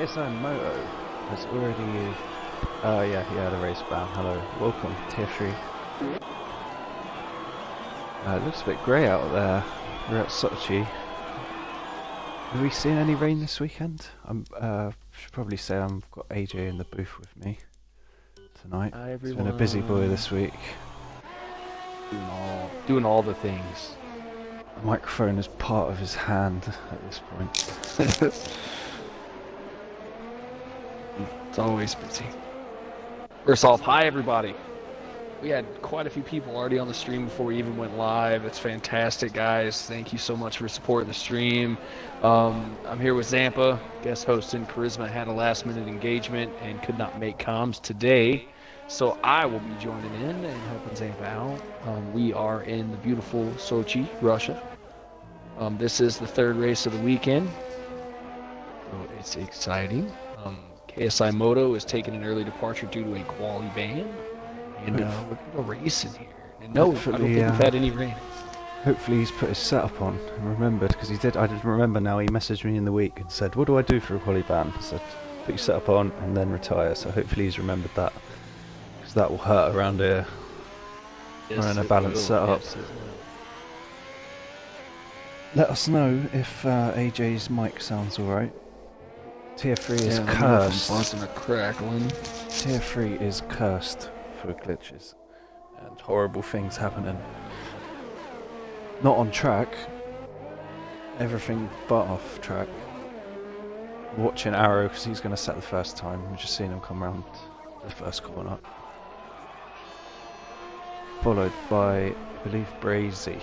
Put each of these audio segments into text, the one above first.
KSI Moto has already... yeah, he had a race ban. Hello, welcome, Tier 3. It looks a bit grey out there. We're at Sochi. Have we seen any rain this weekend? Should probably say I've got AJ in the booth with me tonight. Hi, He's been a busy boy this week. Doing all the things. The microphone is part of his hand at this point. It's always busy. First off, hi everybody. We had quite a few people already on the stream before we even went live. It's fantastic, guys. Thank you so much for supporting the stream. I'm here with Zampa, guest hosting. Charisma had a last-minute engagement and could not make comms today, so I will be joining in and helping Zampa out. We are in the beautiful Sochi, Russia. This is the third race of the weekend, so it's exciting. KSI Moto is taking an early departure due to a quali ban. And we're going to race in here. And no, I don't think we've had any rain. Hopefully he's put his setup on and remembered, because he did. I didn't remember now. He messaged me in the week and said, what do I do for a quali ban? I said, put your setup on and then retire. So hopefully he's remembered that, because that will hurt around here. Yes, Running a balanced setup. Yes, Let us know if AJ's mic sounds alright. Tier 3 is cursed. Buzzing or crackling. Tier 3 is cursed for glitches and horrible things happening. Not on track. Everything but off track. Watching Arrow because he's going to set the first time. We've just seen him come around the first corner. Followed by, I believe, Brazy.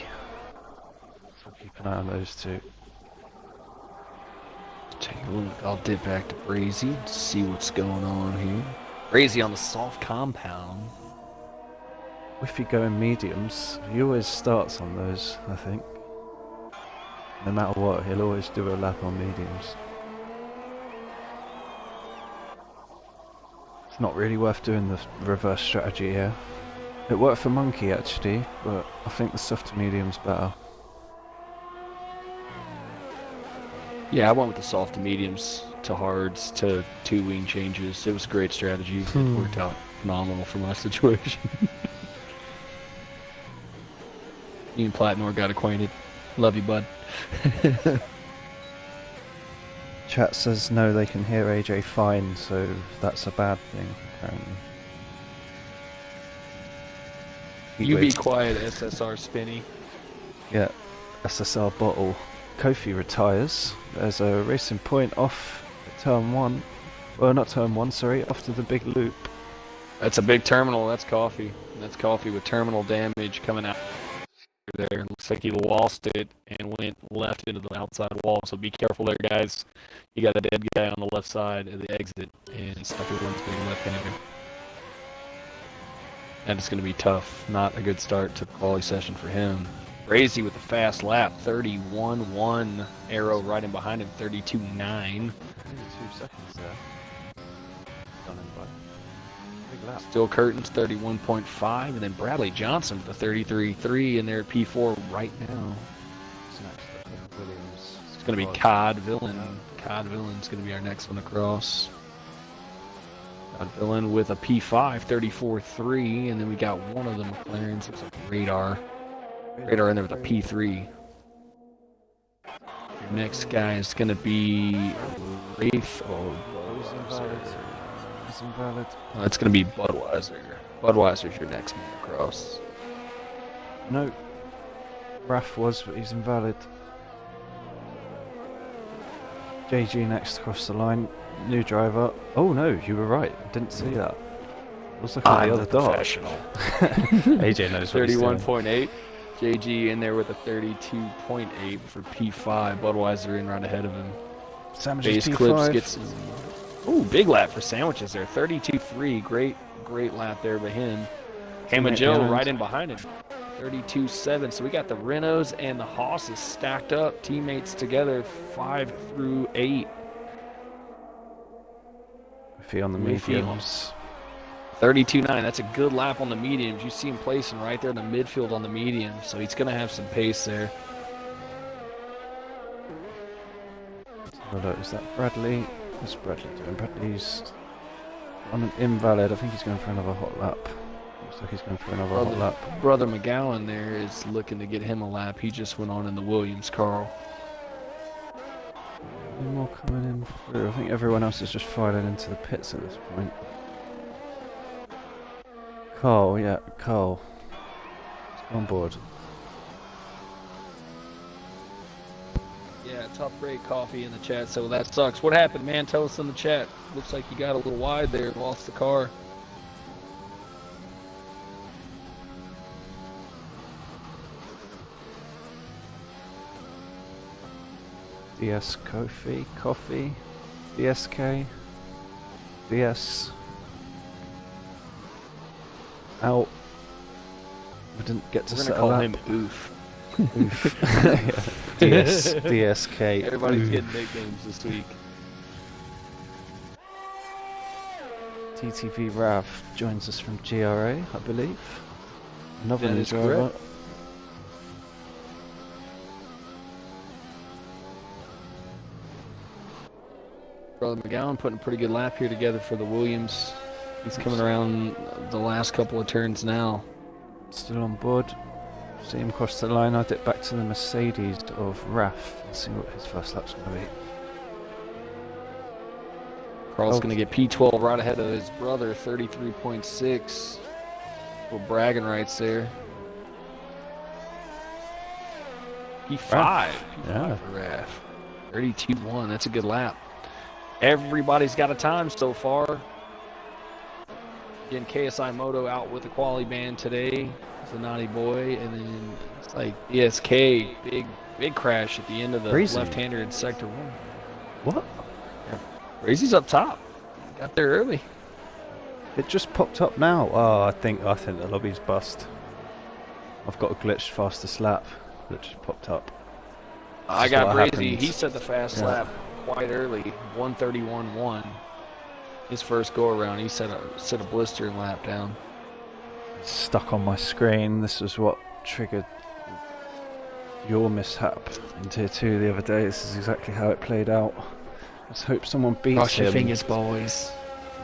So keep an eye on those two. Take a look. I'll dip back to Brazy to see what's going on here. Brazy on the soft compound. If you go in mediums, he always starts on those, I think. No matter what, he'll always do a lap on mediums. It's not really worth doing the reverse strategy here. It worked for Monkey actually, but I think the soft to medium's better. Yeah, I went with the soft to mediums to hards to 2 wing changes. It was a great strategy. It worked out phenomenal for my situation. You and Platnor got acquainted. Love you, bud. Chat says no, they can hear AJ fine, so that's a bad thing, apparently. You be quiet, SSR Spinny. Yeah, SSR bottle. Kofi retires. There's a racing point off turn 1. Well, not turn 1, sorry, off to the big loop. That's a big terminal. That's Coffee. That's Coffee with terminal damage coming out there. Looks like he lost it and went left into the outside wall. So be careful there, guys. You got a dead guy on the left side of the exit, and Suckerland's being left-hander. And it's going to be tough. Not a good start to the quali session for him. Brazy with a fast lap, 31.1. Arrow right in behind him, 32.9. 2 seconds there. Done in by big lap. Still Curtains, 31.5. And then Bradley Johnson with a 33.3 in there at P4 right now. What's next? Williams. It's going to be Cod Villain. Cod Villain's going to be our next one across. Cod Villain with a P5, 34.3. And then we got one of the McLarens. Looks like Radar. Radar in there with a P3. Your next guy is going to be Wraith. Oh, He's invalid. it's going to be Budweiser. Budweiser's your next one across. No. Raf was, but he's invalid. JG next across the line. New driver. Oh no, you were right. I didn't see that. It was looking at the other dot. Professional. AJ knows what he's doing. 31.8. JG in there with a 32.8 for P5. Budweiser in right ahead of him. Sandwiches Base P5. Clips gets... Ooh, big lap for Sandwiches there. 32.3. Great lap there by him. Hamma Joe right in behind him. 32.7. So we got the Renos and the Hosses stacked up. Teammates together 5 through 8. Iffy on the mediums. 32.9. That's a good lap on the mediums. You see him placing right there in the midfield on the mediums, so he's going to have some pace there. Is that Bradley? What's Bradley doing? Bradley's on an invalid. I think he's going for another hot lap. Looks like he's going for another hot lap. Brother McGowan there is looking to get him a lap. He just went on in the Williams, Carl. Any more coming in through? I think everyone else is just filing into the pits at this point. Carl, yeah, Carl. He's on board. Yeah, top grade coffee in the chat, so that sucks. What happened, man? Tell us in the chat. Looks like you got a little wide there, lost the car. DS Coffee, DSK, DS, out. We didn't get to We're set gonna a call lap. him Oof. DSK. Everybody's Oof. getting nicknames this week. TTV Rav joins us from GRA, I believe. Another That new is driver. correct. Brother McGowan putting a pretty good lap here together for the Williams. He's coming around the last couple of turns now. Still on board. See him cross the line. I'll dip back to the Mercedes of Raf and see what his first lap's going to be. Carl's Oh. going to get P12 right ahead of his brother, 33.6. Little bragging rights there. P5. Raf, P5 yeah. for Raf. 32.1. That's a good lap. Everybody's got a time so far. Again, KSI Moto out with the quali band today. It's a naughty boy. And then it's like ESK, big crash at the end of the Crazy. left-hander in sector 1. What? Crazy's up top. Got there early. It just popped up now. Oh, I think the lobby's bust. I've got a glitched fastest lap that just popped up. I Just got what Brazy. happens. He set the fast Yeah. lap quite early, 1:31.1. His first go around, he set a blistering lap down. It's stuck on my screen. This was what triggered your mishap in Tier 2 the other day. This is exactly how it played out. Let's hope someone beats Cross your him. fingers, boys.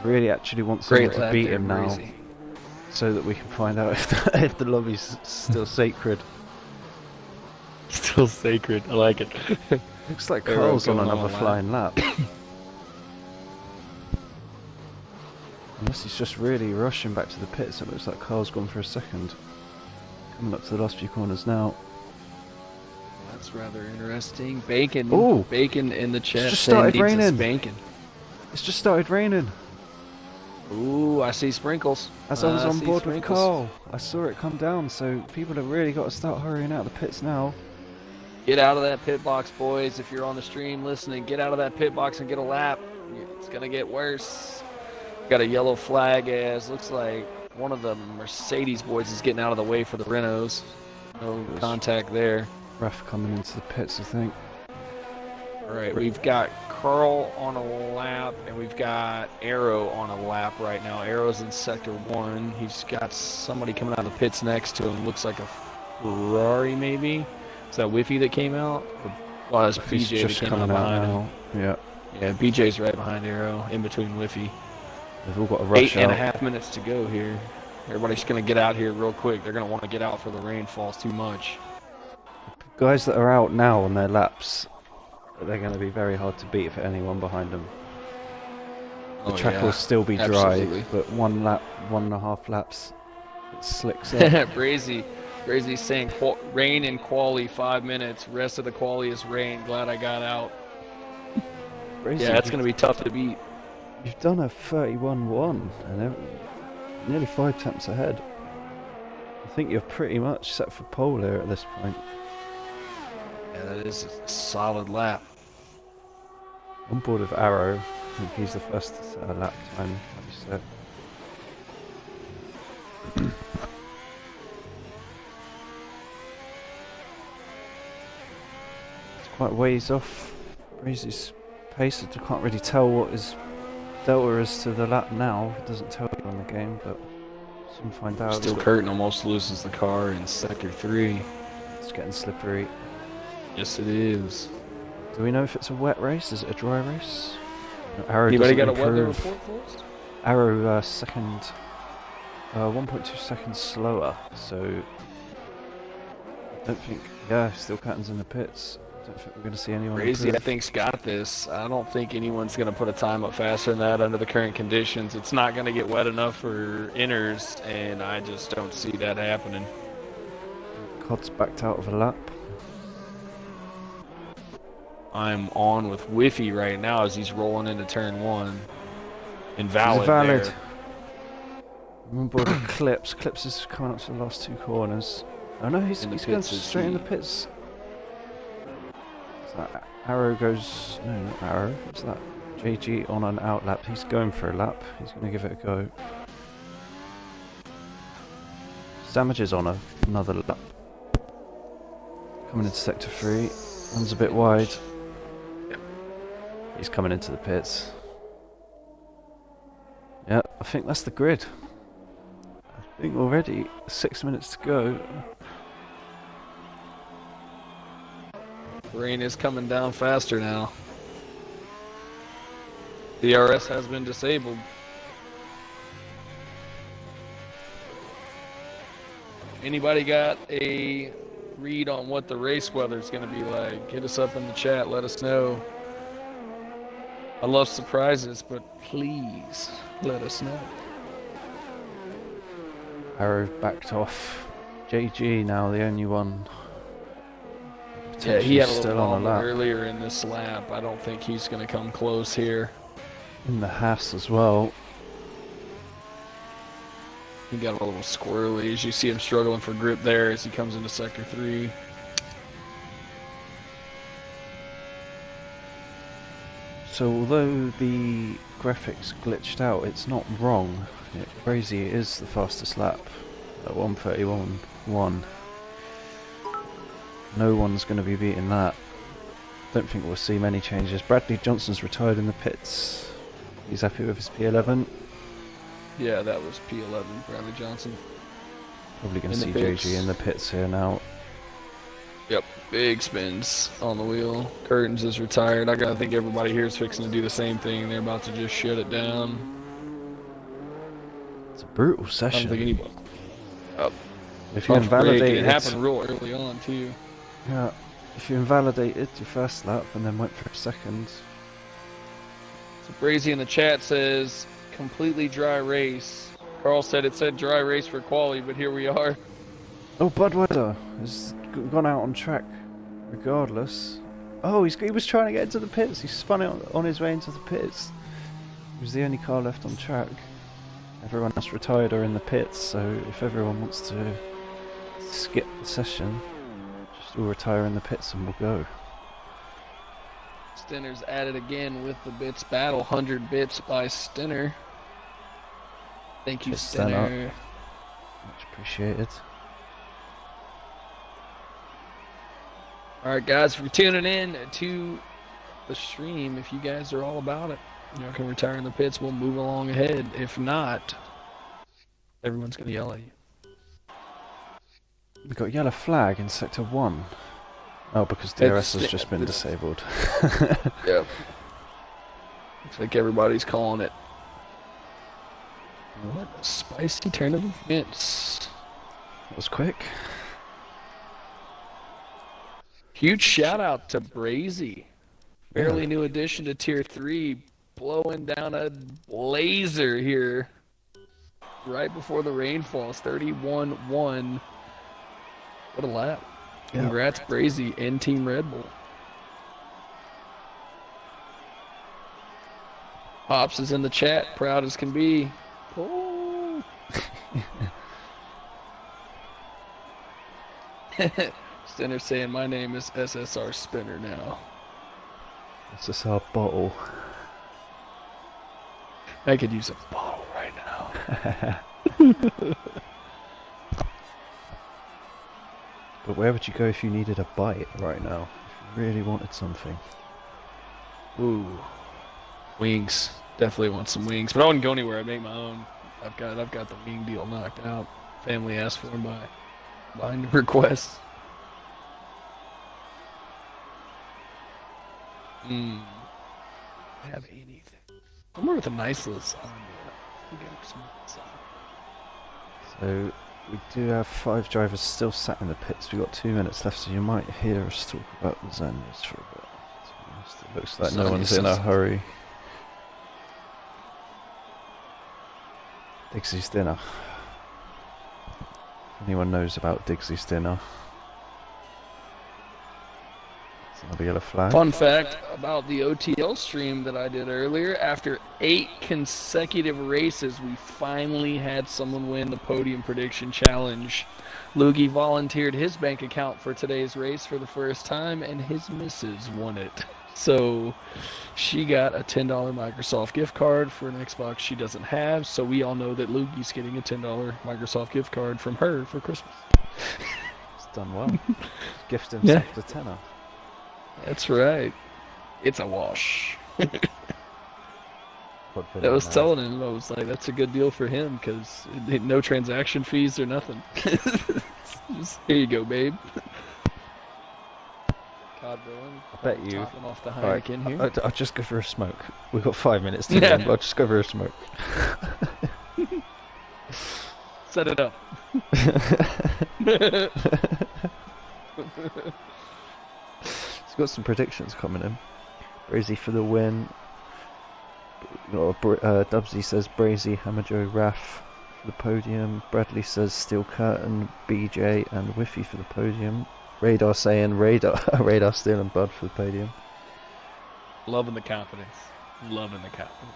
Really actually want Great someone to lap beat there, him now, Brazy. so that we can find out if the lobby's still sacred. Still sacred. I like it. Looks like Everyone Carl's on going another on a lap. flying lap. Unless he's just really rushing back to the pits. It looks like Carl's gone for a second. Coming up to the last few corners now. That's rather interesting. Bacon. Ooh. Bacon in the chat. just saying started needs a raining. spanking. It's just started raining. Ooh, I see sprinkles. As I was on see board with sprinkles. Carl, I saw it come down, so people have really got to start hurrying out of the pits now. Get out of that pit box, boys. If you're on the stream listening, get out of that pit box and get a lap. It's going to get worse. Got a yellow flag as looks like one of the Mercedes boys is getting out of the way for the Renaults. No Yes. contact there. Raf coming into the pits, I think. All right, we've got Carl on a lap, and we've got Arrow on a lap right now. Arrow's in sector 1. He's got somebody coming out of the pits next to him. Looks like a Ferrari, maybe. Is that Whiffy that came out? Well, it's He's BJ that just came out coming out behind him. now. Yeah, Yeah, BJ's right behind Arrow, in between Whiffy. they've all got to rush out. 8.5 minutes to go here. Everybody's going to get out here real quick. They're going to want to get out before the rain falls too much. Guys that are out now on their laps, they're going to be very hard to beat for anyone behind them. The Oh, track yeah. will still be dry, Absolutely. but 1.5 laps, it slicks up. Brazy's saying rain in quali 5 minutes. Rest of the quali is rain. Glad I got out. Crazy. Yeah, it's going to be tough to beat. You've done a 31-1 and nearly 5 temps ahead. I think you're pretty much set for pole here at this point. Yeah, that is a solid lap. On board with Arrow, I think he's the first to set a lap time, like you said. It's quite ways off Brazy's pace. I can't really tell what his delta is to the lap now. It doesn't tell you on the game, but soon find out. Still Curtin almost loses the car in sector 3. It's getting slippery. Yes, it is. Do we know if it's a wet race? Is it a dry race? Arrow Anybody doesn't got a weather improve. report for us? Arrow second, 1.2 seconds slower. So I don't think. Yeah, still Catton's in the pits. I don't think we're going to see anyone Crazy, I improve. think's got this. I don't think anyone's going to put a time up faster than that under the current conditions. It's not going to get wet enough for inners, and I just don't see that happening. Cod's backed out of a lap. I'm on with Whiffy right now as he's rolling into turn 1. He's Invalid valid. there. I'm on board with Clips. Clips is coming up to the last 2 corners. Oh no, he's In the going pits is straight in the he. pits. So Arrow goes. No, not Arrow. What's that? JG on an out lap. He's going for a lap. He's going to give it a go. Samage is on another lap. Coming into sector 3. Runs a bit wide. He's coming into the pits. Yeah, I think that's the grid. I think already 6 minutes to go. Rain is coming down faster now. DRS has been disabled. Anybody got a read on what the race weather is going to be like? Hit us up in the chat. Let us know. I love surprises, but please let us know. Arrow backed off. JG now the only one. Yeah, he had a little Still on a problem lap. earlier in this lap. I don't think he's going to come close here. In the Haas as well. He got a little squirrely as you see him struggling for grip there as he comes into sector 3. So although the graphics glitched out, it's not wrong. Crazy is the fastest lap at 1:31.1. No one's going to be beating that. Don't think we'll see many changes. Bradley Johnson's retired in the pits. He's happy with his P11. Yeah, that was P11, Bradley Johnson. Probably going In to the see pits. JG in the pits here now. Yep, big spins on the wheel. Curtains is retired. I think everybody here is fixing to do the same thing. They're about to just shut it down. It's a brutal I don't session. think anybody. If you Off break, invalidate it happened real early on too. yeah, if you invalidated your first lap and then went for a second, So Brazy in the chat says completely dry race. Carl said it said dry race for quali, but here we are. oh, Budweiser has gone out on track regardless. Oh, he was trying to get into the pits. He spun it on his way into the pits. He was the only car left on track. Everyone else retired or in the pits, so if everyone wants to skip the session, just all retire in the pits and we'll go. Stinner's at it again with the bits battle. 100 bits by Stinner. Thank you, Cheers, Stinner. Stinner. Much appreciated. All right, guys, if you're tuning in to the stream, if you guys are all about it, you can retire in the pits. We'll move along ahead. If not, everyone's gonna yell at you. We've got yellow flag in sector 1. Oh, because DRS has just been disabled. Yep. Looks like everybody's calling it. What a spicy turn of events. That was quick. Huge shout out to Brazy. Fairly new addition to Tier 3. Blowing down a laser here. Right before the rain falls. 31-1. What a lap. Yeah. Congrats, Brazy and Team Red Bull. Hops is in the chat, proud as can be. Oh. Stinner saying my name is SSR Spinner now. This is our bottle. I could use a bottle right now. But where would you go if you needed a bite right now? If you really wanted something. Ooh. Wings. Definitely want some wings. But I wouldn't go anywhere, I'd make my own. I've got the wing deal knocked out. Family asked for them by request. Have anything. Somewhere with a nice little sign. We got some sign. So we do have 5 drivers still sat in the pits. We've got 2 minutes left, so you might hear us talk about the Zanyas for a bit. To be honest, it looks like no one's in a hurry. Digsy's dinner. Anyone knows about Digsy's dinner? It's another yellow flag. Fun fact about the OTL stream that I did earlier, after 8 consecutive races, we finally had someone win the podium prediction challenge. Loogie volunteered his bank account for today's race for the first time, and his missus won it. So she got a $10 Microsoft gift card for an Xbox she doesn't have, so we all know that Loogie's getting a $10 Microsoft gift card from her for Christmas. It's done well. Gift himself the tenner. That's right. It's a wash. I I was telling him, I was like, that's a good deal for him, because no transaction fees or nothing. Just, here you go, babe. God willing, I bet you. topping off the Heineken here. I'll just go for a smoke. We've got 5 minutes to go. I'll just go for a smoke. Set it up. He's got some predictions coming in. Brazy for the win. Dubsy says Brazy, Hamajo, Raf for the podium. Bradley says Steel Curtain, BJ and Whiffy for the podium. Radar saying Radar Steel and Bud for the podium. Loving the confidence. Loving the confidence.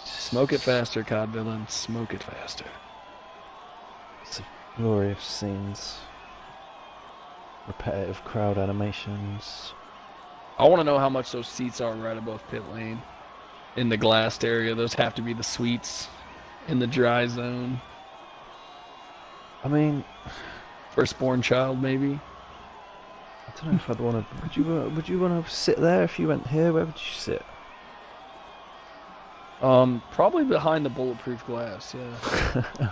Smoke it faster, COD villain. Smoke it faster. It's glorious scenes. Repetitive crowd animations. I want to know how much those seats are right above pit lane. In the glassed area, those have to be the suites in the dry zone. I mean, Firstborn child, maybe. I don't know if I'd want to. Would you want to sit there if you went here? Where would you sit? Probably behind the bulletproof glass. Yeah.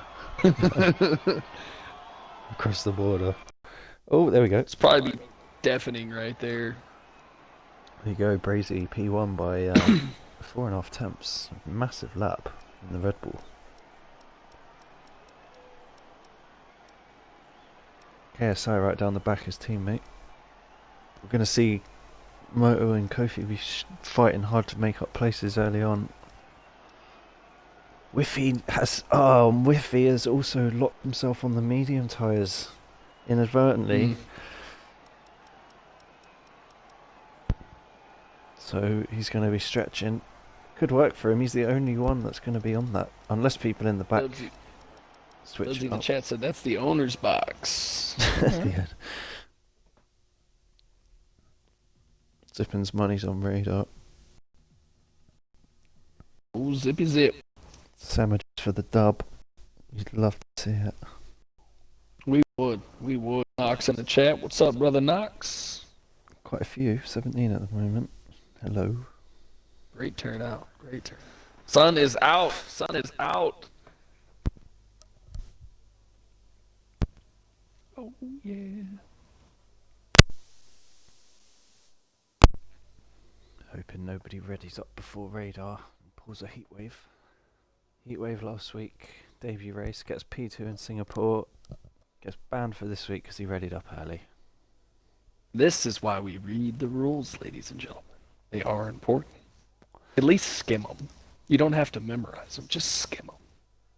Across the border. Oh, there we go. It's probably deafening right there. There you go, Brazy P1 by 4.5 temps. Massive lap in the Red Bull. KSI right down the back, his teammate. We're going to see Moto and Kofi be fighting hard to make up places early on. Whiffy has also locked himself on the medium tyres inadvertently. So he's going to be stretching. Could work for him. He's the only one that's going to be on that, unless people in the back switch in up. the chat said that's the owner's box. Yeah. Zippin's money's on Radar. Oh, zippy zip. Sandwiches for the dub. You'd love to see it. We would. Knox in the chat. What's up, brother Knox? Quite a few. 17 at the moment. Hello. Great turnout. Sun is out. Oh, yeah. Hoping nobody readies up before Radar and pulls a heatwave. Heatwave last week. Debut race. Gets P2 in Singapore. Gets banned for this week because he readied up early. This is why we read the rules, ladies and gentlemen. They are important. At least skim them. You don't have to memorize them. Just skim them.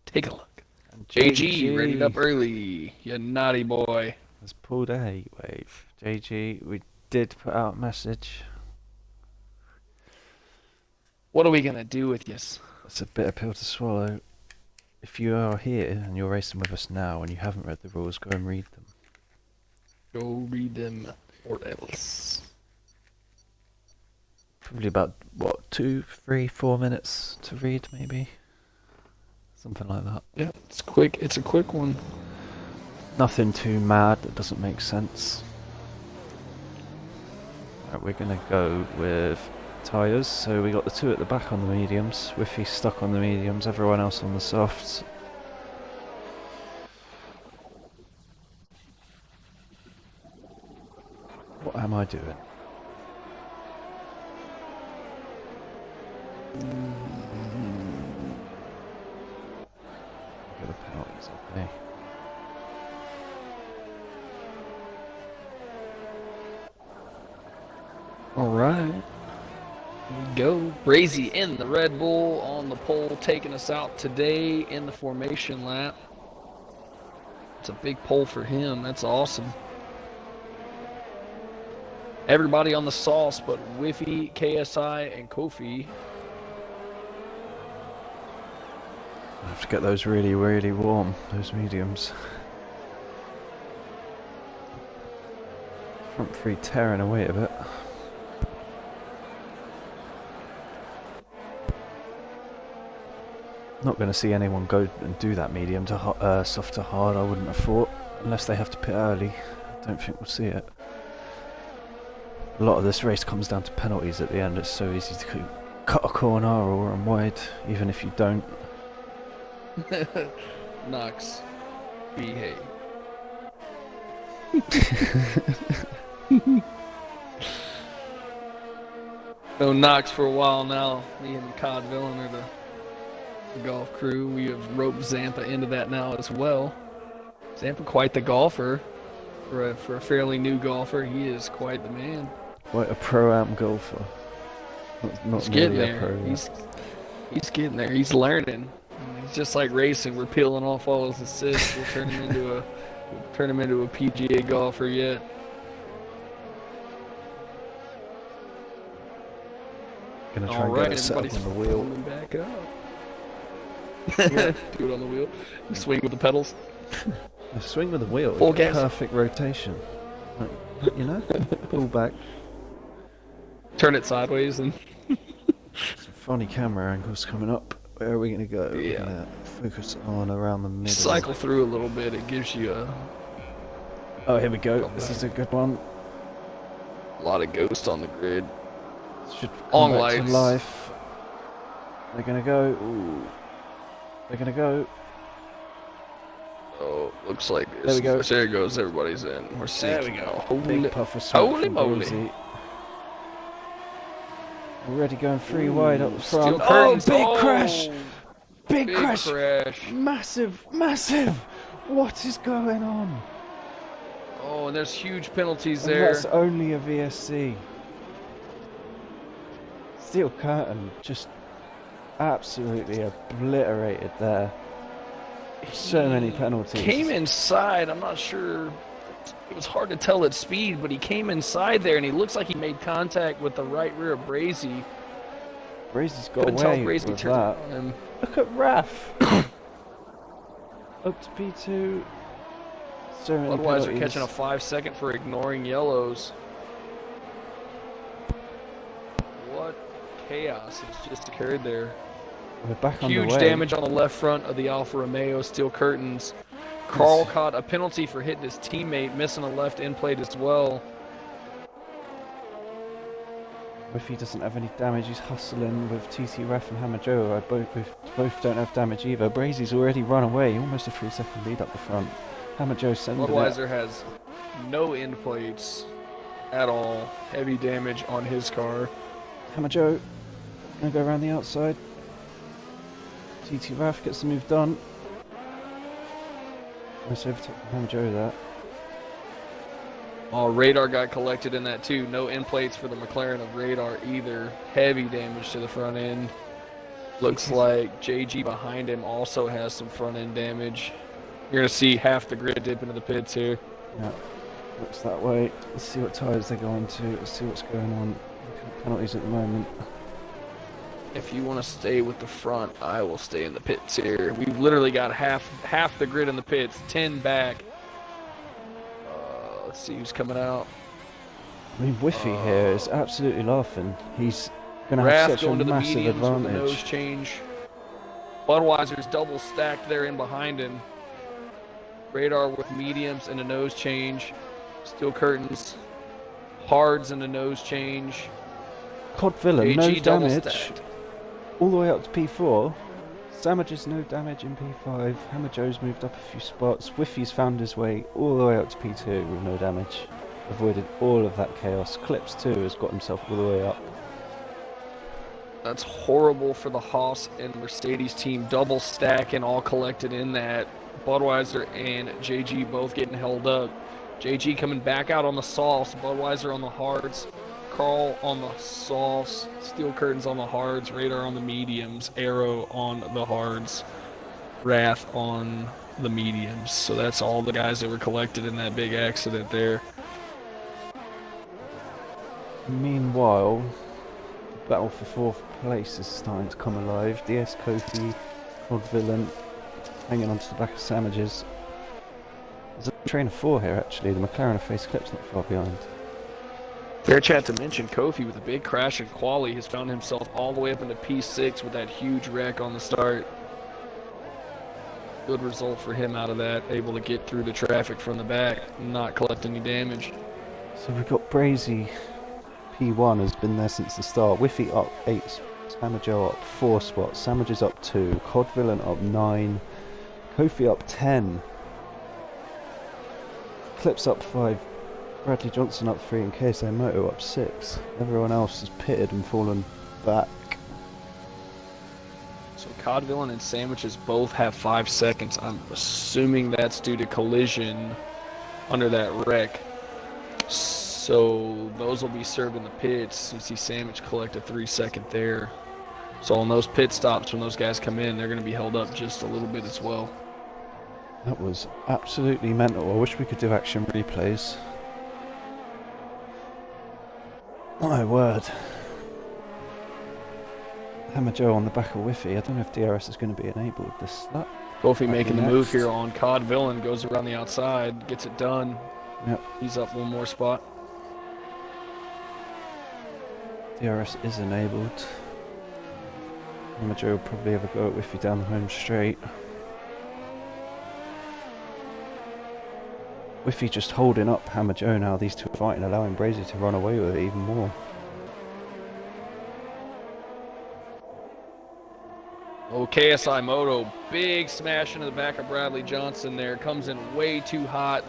Take a look. And JG readied up early. You naughty boy. Has pulled a heatwave. JG, we did put out a message. What are we going to do with this? It's a bitter pill to swallow. If you are here and you're racing with us now and you haven't read the rules, go and read them. Go read them or else. Probably about, 2, 3, 4 minutes to read, maybe? Something like that. Yeah, it's quick. It's a quick one. Nothing too mad that doesn't make sense. Right, we're going to go with tyres. So we got the 2 at the back on the mediums. Whiffy stuck on the mediums, everyone else on the softs. What am I doing? Get the penalties, okay. All right. Here we go. Brazy in the Red Bull on the pole, taking us out today in the formation lap. It's a big pole for him. That's awesome. Everybody on the sauce but Whiffy, KSI, and Kofi. I have to get those really, really warm, those mediums. Front three tearing away a bit. Not going to see anyone go and do that medium to soft to hard, I wouldn't have thought, unless they have to pit early. I don't think we'll see it. A lot of this race comes down to penalties at the end. It's so easy to cut a corner or run wide, even if you don't. Knox, behave. No Knox for a while now. Me and Cod Villain are the golf crew. We have roped Zampa into that now as well. Zampa quite the golfer. For a fairly new golfer, he is quite the man. Quite a pro-am golfer. Not He's getting nearly a there. pro yet. He's getting there. He's learning. It's just like racing. We're peeling off all his assists. We'll turn him into a PGA golfer yet. Gonna try All and right, get it set up everybody's on the wheel. foaming back up. Do it on the wheel. You swing with the pedals. The swing with the wheel. Full Get gas. perfect rotation. Like, you know, pull back. Turn it sideways and Some funny camera angles coming up. Where are we gonna go? We're Yeah. gonna focus on around the middle. cycle through a little bit. It gives you a Oh, here we go. Come This back. is a good one. lot of ghost on the grid. Should Long come back lights. to life. They're gonna go. Ooh. They're gonna go. Oh, looks like this. There we go. There goes. Everybody's in. We're seeing. There we go. Holy, Big puff of smoke holy from moly. Breezy. Already going three wide up the Steel front. Oh, curtains. big Oh, crash! Big Big crash! crash. Massive, massive! What is going on? Oh, and there's huge penalties And there. that's only a VSC. Steel curtain just absolutely obliterated there. So many penalties. Came inside. I'm not sure. It was hard to tell at speed, but he came inside there, and he looks like he made contact with the right rear of Brazy. Brazy's got Couldn't tell away Brazy with turned that. on him. Look at Raf. Up to P2. So many Otherwise, they're penalties. catching a 5-second for ignoring yellows. What chaos has just occurred there. We're back on Huge the way. damage on the left front of the Alfa Romeo steel curtains. Carl caught a penalty for hitting his teammate, missing a left end plate as well. If he doesn't have any damage, he's hustling with TT Ref and Hammer Joe. Both don't have damage either. Brazy's already run away, almost a 3-second lead up the front. Hammer Joe sending it. Budweiser has no end plates at all. Heavy damage on his car. Hammer Joe gonna go around the outside. TT Raf gets the move done. Nice overtake from Hammer Joe there. Oh, radar got collected in that too. No end plates for the McLaren of radar either. Heavy damage to the front end. Looks like JG behind him also has some front end damage. You're going to see half the grid dip into the pits here. Yeah, looks that way. Let's see what tyres they're going to. Let's see what's going on. Looking at penalties at the moment. If you want to stay with the front, I will stay in the pits here. We've literally got half the grid in the pits, 10 back. Let's see who's coming out. I mean, Whiffy here is absolutely laughing. He's going to Raph have such a going to the massive mediums with a nose advantage. change. Budweiser's double stacked there in behind him. Radar with mediums and a nose change. Steel curtains. Hards and a nose change. Cod Villain, no AG double damage. stacked. All the way up to P4. Samage's no damage in P5. Hammer Joe's moved up a few spots. Whiffy's found his way all the way up to P2 with no damage. Avoided all of that chaos. Clips too has got himself all the way up. That's horrible for the Haas and Mercedes team. Double stacking, all collected in that. Budweiser and JG both getting held up. JG coming back out on the softs. Budweiser on the hards. Carl on the softs. Steel Curtains on the hards. Radar on the mediums. Arrow on the hards. Wrath on the mediums. So that's all the guys that were collected in that big accident there. Meanwhile, the battle for fourth place is starting to come alive. DS Kofi, Villain, hanging onto the back of Sandwiches. There's a train of 4 here actually. The McLaren Face Clip's not far behind. Fair chat to mention Kofi with a big crash in quali has found himself all the way up into P6 with that huge wreck on the start. Good result for him out of that, able to get through the traffic from the back, not collect any damage. So we've got Brazy, P1 has been there since the start. Whiffy up 8, Samajo up 4 spots, Sandwiches up 2, Villain up 9, Kofi up 10, Clips up 5, Bradley Johnson up 3 and KSA Moto up 6. Everyone else has pitted and fallen back. So Villain and Sandwiches both have 5 seconds. I'm assuming that's due to collision under that wreck. So those will be served in the pits. You see Sandwich collect a 3-second there. So on those pit stops, when those guys come in, they're going to be held up just a little bit as well. That was absolutely mental. I wish we could do action replays. My word. Hammer Joe on the back of Whiffy. I don't know if DRS is going to be enabled. Kofi making the move here on Villain, goes around the outside, gets it done. Yep. He's up one more spot. DRS is enabled. Hammer Joe will probably have a go at Whiffy down the home straight. Whiffy just holding up Hammer Joe now. These two are fighting, allowing Brazy to run away with it even more. Oh, KSI Moto, big smash into the back of Bradley Johnson there. Comes in way too hot.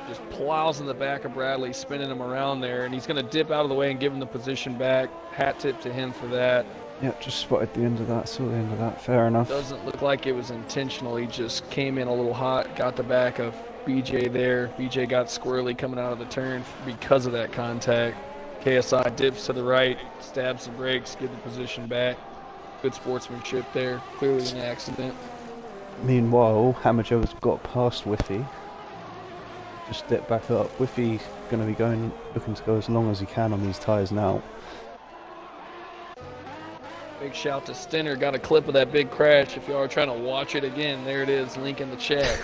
Just plows in the back of Bradley, spinning him around there. And he's going to dip out of the way and give him the position back. Hat tip to him for that. Yep, just spotted the end of that, saw the end of that. Fair enough. Doesn't look like it was intentional. He just came in a little hot, got the back of BJ there. BJ got squirrely coming out of the turn because of that contact. KSI dips to the right, stabs the brakes, give the position back. Good sportsmanship there. Clearly an accident. Meanwhile, Hammer Joe's got past Whiffy. Just dip back up. Whiffy going to be looking to go as long as he can on these tyres now. Big shout to Stinner. Got a clip of that big crash. If you are trying to watch it again, there it is. Link in the chat.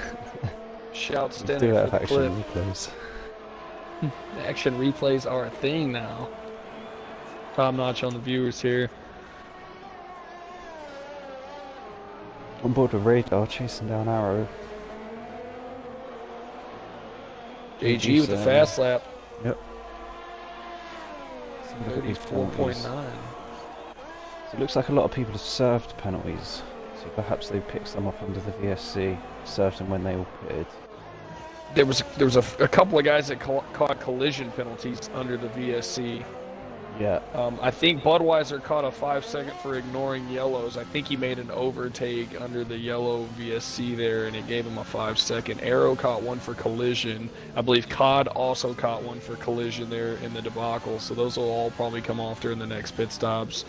Shout Stinner Do that for the action clip. replays. Action replays are a thing now. Top notch on the viewers here. On board with Radar, chasing down Arrow. JG with the fast lap. Yep. 34.9. So it looks like a lot of people have served penalties. So perhaps they picked some up under the VSC, served them when they all pitted. There was a couple of guys that caught collision penalties under the VSC. Yeah. I think Budweiser caught a 5-second for ignoring yellows. I think he made an overtake under the yellow VSC there, and it gave him a 5-second. Arrow caught one for collision. I believe COD also caught one for collision there in the debacle. So those will all probably come off during the next pit stops.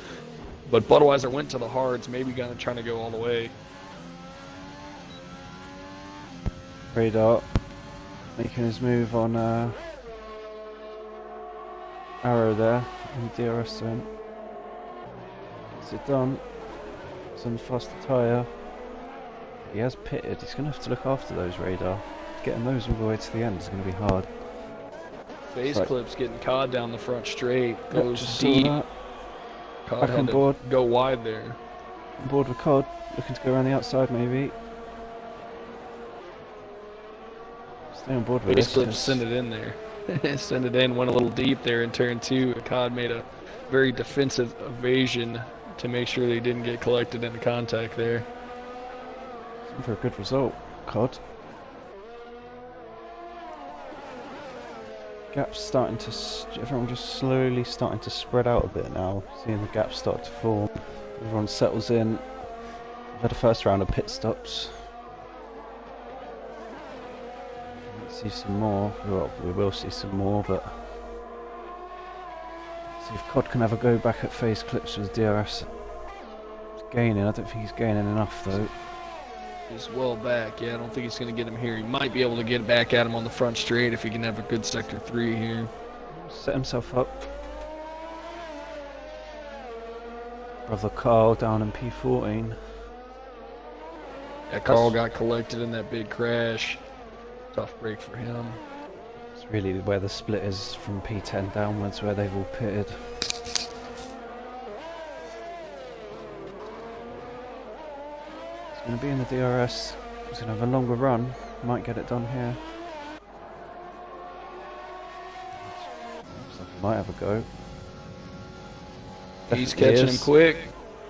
But Budweiser went to the hards, maybe trying to go all the way. Radar making his move on Arrow there in the DRS zone. Gets it done. It's on the faster tyre. He has pitted. He's going to have to look after those Radar. Getting those all the way to the end is going to be hard. Base clip's getting COD down the front straight. Goes just deep. saw that. COD Back had on to board. go wide there. On board with COD. Looking to go around the outside maybe. Stay on board with Base this. clip send it in there. Send it in, went a little deep there in turn 2. COD made a very defensive evasion to make sure they didn't get collected into contact there. For a good result, COD. Gap's starting to... everyone just slowly starting to spread out a bit now. Seeing the gap start to form. Everyone settles in. We've had a first round of pit stops. Let's see some more. Well, we will see some more, but... see if Cod can have a go back at phase clips with DRS. He's gaining. I don't think he's gaining enough though. He's well back. Yeah, I don't think he's going to get him here. He might be able to get back at him on the front straight if he can have a good sector 3 here. Set himself up. Brother Carl down in P14. Yeah, Carl got collected in that big crash. Tough break for him. It's really where the split is from P10 downwards, where they've all pitted. He's going to be in the DRS. He's going to have a longer run. Might get it done here. Looks like he might have a go. He's Definitely catching is. him quick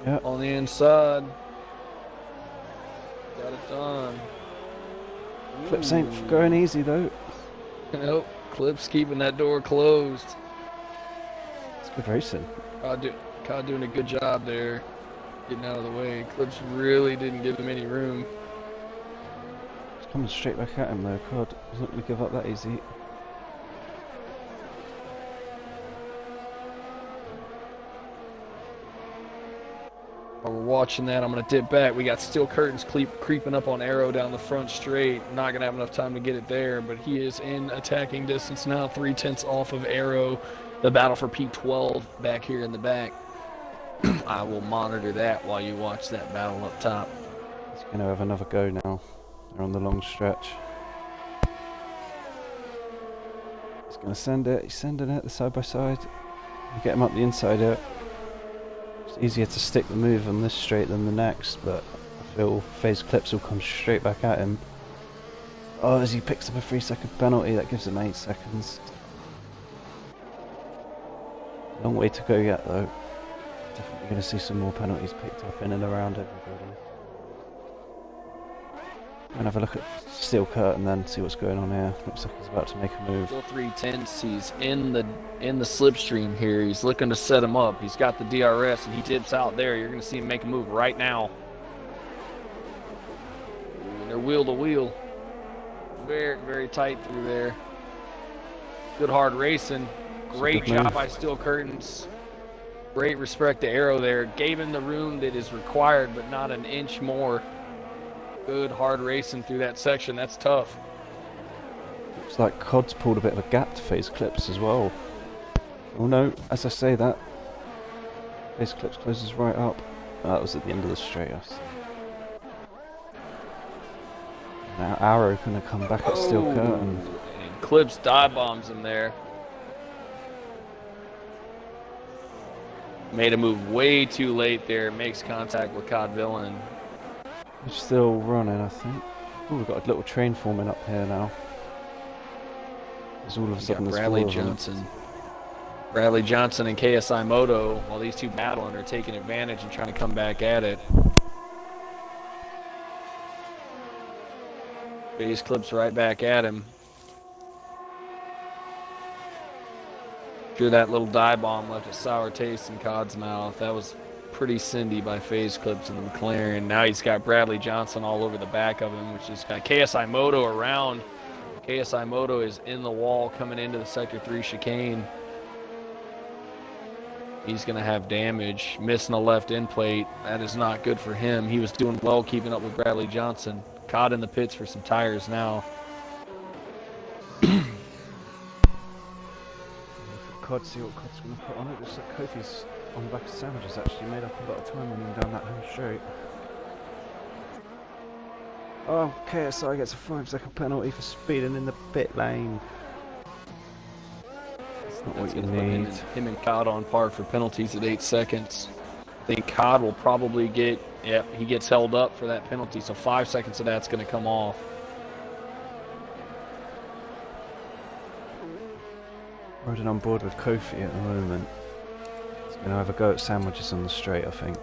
Yeah. on the inside. Got it done. Clips ain't going easy though. Nope. Clips keeping that door closed. It's good racing. Cod doing a good job there, getting out of the way. Clips really didn't give him any room. It's coming straight back at him though. God, he's not going to give up that easy. While we're watching that, I'm going to dip back. We got steel curtains creeping up on Arrow down the front straight. Not going to have enough time to get it there, but he is in attacking distance now, 3/10 off of Arrow. The battle for P12 back here in the back. I will monitor that while you watch that battle up top. He's going to have another go now. They're on the long stretch. He's going to send it. He's sending it the side by side. Get him up the inside here. It's easier to stick the move on this straight than the next, but I feel phase clips will come straight back at him. Oh, as he picks up a 3-second penalty, that gives him 8 seconds. Long way to go yet though. Definitely going to see some more penalties picked up in and around everybody. I'm going to have a look at steel curtain then, see what's going on here. Looks like he's about to make a move. Still 3/10. He's in the slipstream here. He's looking to set him up. He's got the DRS and he dips out there. You're going to see him make a move right now. And they're wheel to wheel. Very, very tight through there. Good hard racing. Great good move. job by Steel Curtains. Great respect to Arrow there. Gave him the room that is required, but not an inch more. Good hard racing through that section. That's tough. Looks like Cod's pulled a bit of a gap to phase clips as well. Oh no, as I say that, phase clips closes right up. Oh, that was at the end of the straight. I see. Now Arrow gonna come back at steel curtain. And Clips dive bombs him there. Made a move way too late there. Makes contact with Cod Villain. He's still running, I think. Oh, we've got a little train forming up here now. There's all of a We sudden got there's Bradley 4 of them. Johnson. Bradley Johnson and KSI Moto, while these two battling, are taking advantage and trying to come back at it. Base Clips right back at him. Sure, that little dive bomb left a sour taste in Cod's mouth. That was pretty cindy by Phase Clips in the McLaren. Now he's got Bradley Johnson all over the back of him, which has got KSI Moto around. KSI Moto is in the wall coming into the Sector 3 chicane. He's going to have damage. Missing a left end plate. That is not good for him. He was doing well keeping up with Bradley Johnson. Caught in the pits for some tires now. Cod, see what Cod's going to put on it. Looks like Kofi's on the back of Sandwiches actually made up a lot of time on him down that home straight. Oh, KSI gets a 5-second penalty for speeding in the pit lane. That's not what you Gonna put need. him and Cod on par for penalties at 8 seconds. I think Cod will probably get, yep, he gets held up for that penalty, so 5 seconds of that's going to come off. Riding on board with Kofi at the moment. He's going to have a go at Sandwiches on the straight, I think.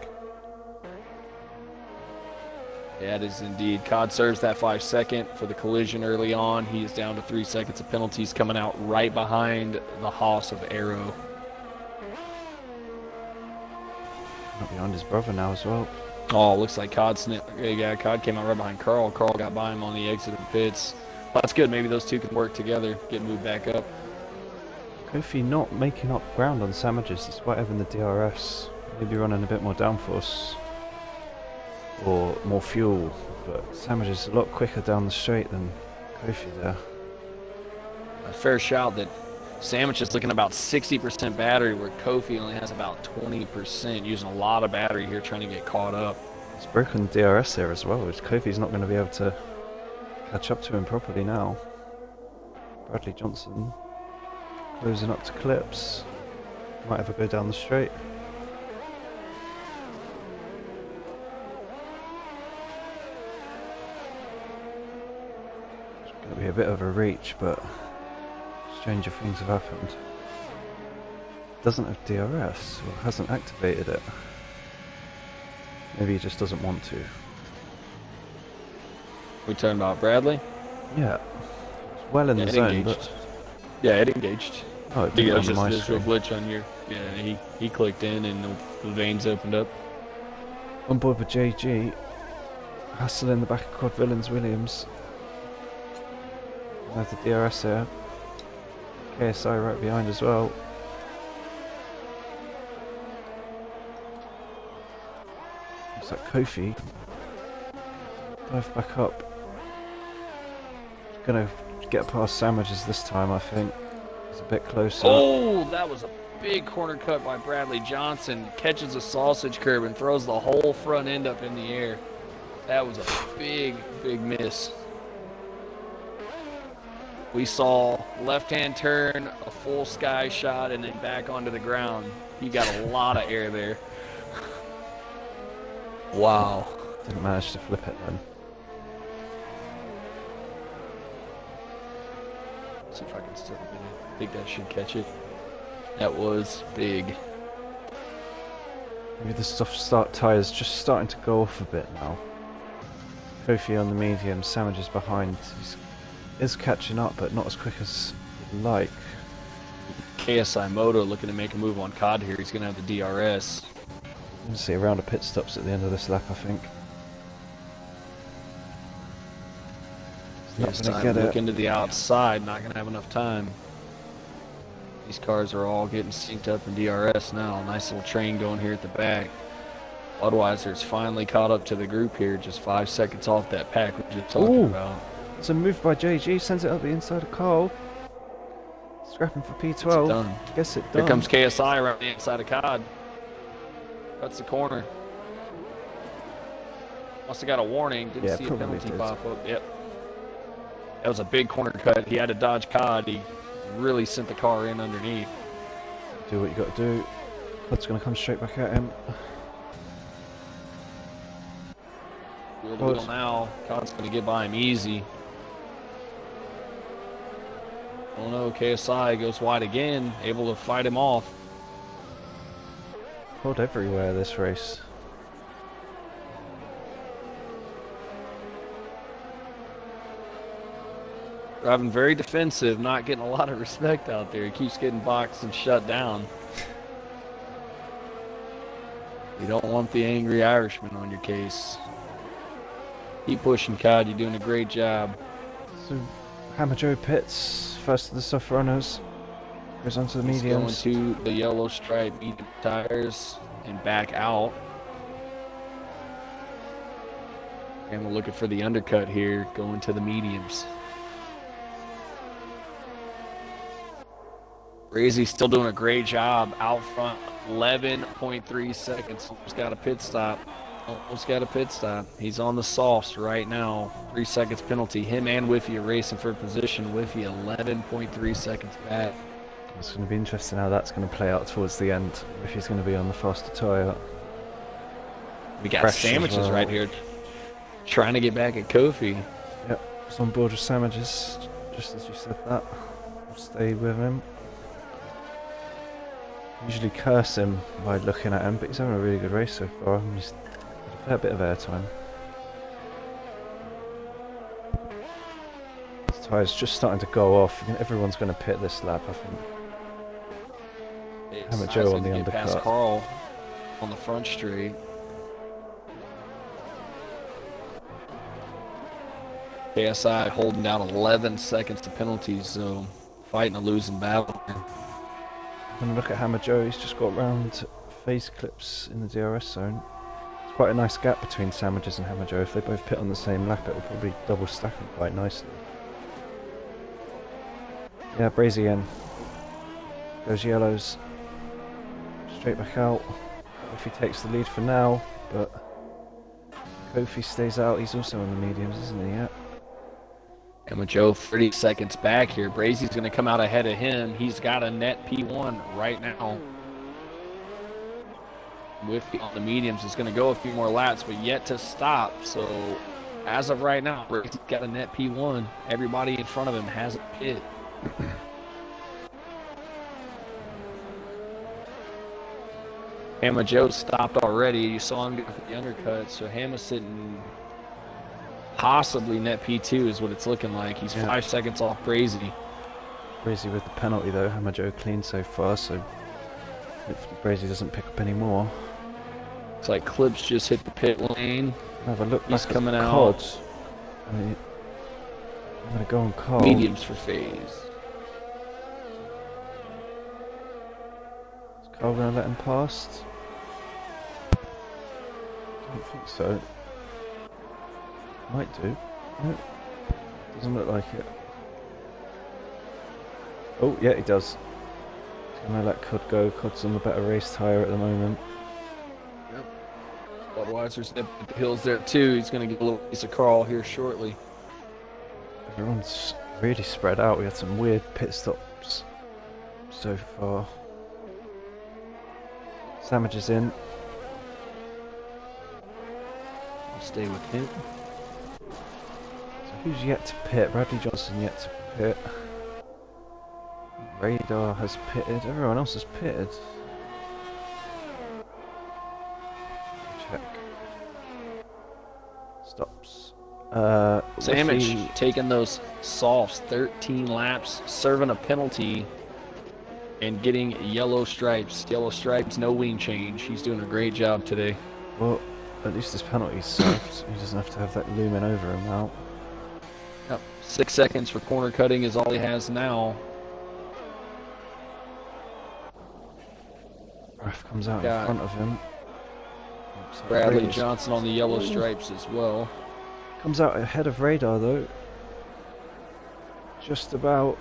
Yeah, it is indeed. Cod serves that 5-second for the collision early on. He is down to 3 seconds of penalties, coming out right behind the Haas of Arrow. Not behind his brother now as well. Oh, looks like Cod came out right behind Carl. Carl got by him on the exit of the pits. Well, that's good. Maybe those two can work together, get moved back up. Kofi not making up ground on Sandwiches despite having the DRS. Maybe running a bit more downforce or more fuel, but Sandwiches a lot quicker down the straight than Kofi there. A fair shout that Sandwich is looking about 60% battery, where Kofi only has about 20%, using a lot of battery here trying to get caught up. He's broken DRS there as well, which Kofi's not going to be able to catch up to him properly now. Bradley Johnson closing up to clips. Might have a go down the straight. It's going to be a bit of a reach, but stranger things have happened. Doesn't have DRS, or hasn't activated it. Maybe he just doesn't want to. We talking about Bradley? Yeah. It's well in the zone, engaged. but... Yeah, it engaged. Oh, it It didn't was on just my a visual screen. glitch on your... Yeah, he clicked in and the veins opened up. On board with JG. Hassel in the back of Quad Villains Williams. There's the DRS there. KSI right behind as well. Looks like Kofi. Dive back up. Gonna get past Sandwiches this time, I think. It's a bit closer. Oh, that was a big corner cut by Bradley Johnson. Catches a sausage curve and throws the whole front end up in the air. That was a big, big miss. We saw left-hand turn, a full sky shot, and then back onto the ground. He got a lot of air there. Wow. Didn't manage to flip it then. See if I can still get it. I think that should catch it. That was big. Maybe the soft start tyres just starting to go off a bit now. Kofi on the medium, Sandwiches behind. Is catching up, but not as quick as you'd like. KSI Moto looking to make a move on Cod here. He's going to have the DRS. I'm going to see a round of pit stops at the end of this lap, I think. He's Yes, not going time to to get look it. into the outside. Not going to have enough time. These cars are all getting synced up in DRS now. Nice little train going here at the back. Budweiser's finally caught up to the group here. Just 5 seconds off that pack we were just talking Ooh. about. It's a move by JG, sends it up the inside of Carl. Scrapping for It's P12. done. Gets it Here done. comes KSI around the inside of Cod. Cuts the corner. Must have got a warning. Didn't Yeah, see a probably penalty did. pop up. Yep. That was a big corner cut. He had to dodge Cod. He really sent the car in underneath. Do what you got to do. Cod's going to come straight back at him. Wheel to wheel now. Cod's going to get by him easy. Oh no, KSI goes wide again. Able to fight him off. Cod everywhere this race. Driving very defensive, not getting a lot of respect out there. He keeps getting boxed and shut down. You don't want the angry Irishman on your case. Keep pushing, Cod. You're doing a great job. So, Hammer Joe pits, first of the soft runners. Goes on to the He's mediums. going to the yellow stripe medium tires and back out. And we're looking for the undercut here, going to the mediums. Razy's still doing a great job out front. 11.3 seconds. Almost got a pit stop. Almost got a pit stop. He's on the softs right now. 3 seconds penalty. Him and Whiffy are racing for position. Whiffy 11.3 seconds back. It's going to be interesting how that's going to play out towards the end. If he's going to be on the faster tyre. We got Fresh as Sandwiches well. right here trying to get back at Kofi. Yep, he's on board with Sandwiches, just as you said that. We'll stay with him. Usually curse him by looking at him, but he's having a really good race so far. He's had a fair bit of airtime. tyres just starting to go off. Everyone's going to pit this lap, I think. It's Hammer nice Joe on to the get past undercut. Carl on the front straight. KSI holding down 11 seconds to penalties, so fighting a losing battle. When I look at Hammer Joe, he's just got round phase clips in the DRS zone. It's quite a nice gap between Sandwiches and Hammer Joe. If they both pit on the same lap, it'll probably double stack them quite nicely. Yeah, Brazy in. Goes yellows. Straight back out. If he takes the lead for now, but Kofi stays out. He's also on the mediums, isn't he? Yeah. Hammer Joe 30 seconds back here. Brazy's going to come out ahead of him. He's got a net P1 right now. With on the mediums, it's going to go a few more laps, but yet to stop. So, as of right now, Brazy's got a net P1. Everybody in front of him has a pit. Hammer Joe stopped already. You saw him go for the undercut, so Hammer's sitting possibly net P2 is what it's looking like. He's 5 seconds off Brazy. Brazy with the penalty though. Hammer Joe clean so far, so hopefully Brazy doesn't pick up any more. Looks like Clips just hit the pit lane. Have a look. He's back coming at out. COD. I'm gonna go on Carl. Mediums for phase. Is Carl gonna let him past? I don't think so. Might do. No. Doesn't look like it. Oh, yeah, he does. He's gonna let Cod go. Cod's on the better race tyre at the moment. Budweiser's at the hills there too. He's going to get a little piece of Carl here shortly. Everyone's really spread out. We had some weird pit stops so far. Sandwich is in. I'll stay with him. So who's yet to pit? Bradley Johnson yet to pit. Radar has pitted. Everyone else has pitted. Check. Stops. Sandwich Whiffy- taking those softs, 13 laps, serving a penalty, and getting yellow stripes. Yellow stripes, no wing change. He's doing a great job today. Well, at least his penalty's soft. He doesn't have to have that looming over him now. Yep. 6 seconds for corner cutting is all he has now. Ref comes out Got in front of him. Bradley Radar's- Johnson on the yellow stripes as well. Comes out ahead of Radar though. Just about.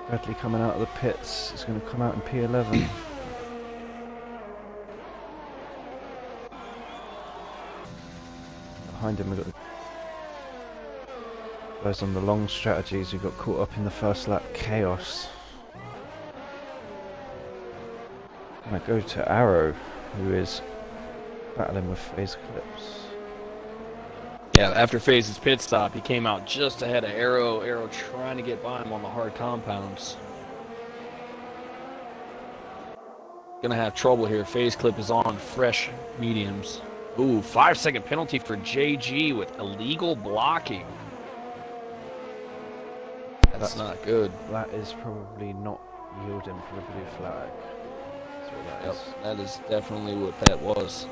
Bradley coming out of the pits. He's going to come out in P11. Behind him we've got the guys on the long strategies who got caught up in the first lap chaos. Gonna go to Arrow, who is battling with phase clips. Yeah, after Faze's pit stop, he came out just ahead of Arrow. Arrow trying to get by him on the hard compounds. Gonna have trouble here. Phase clip is on fresh mediums. Ooh, 5-second penalty for JG with illegal blocking. That's not good. That is probably not yielding for the blue flag. That's what that Yep, is. that is definitely what that was.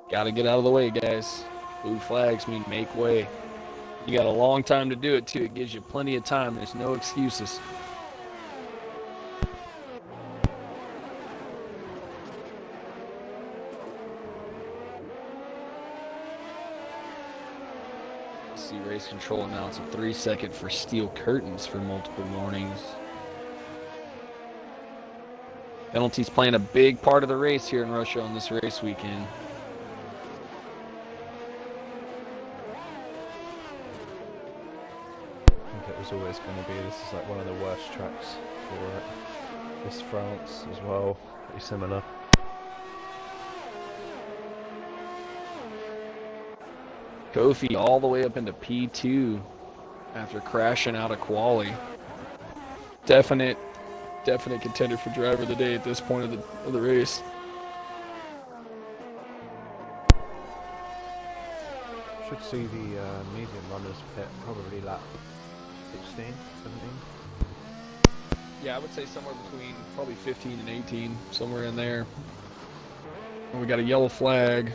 Gotta get out of the way, guys. Blue flags mean make way. You got a long time to do it, too. It gives you plenty of time. There's no excuses. See race control announce a 3-second for steel curtains for multiple warnings. Penalties playing a big part of the race here in Russia on this race weekend. I think it was always going to be. This is like one of the worst tracks for it. This France as well, pretty similar. Kofi all the way up into P2 after crashing out of quali. Definite contender for driver of the day at this point of the race. Should see the medium runners pit probably lap 16, 17. Yeah, I would say somewhere between probably 15 and 18, somewhere in there. And we got a yellow flag.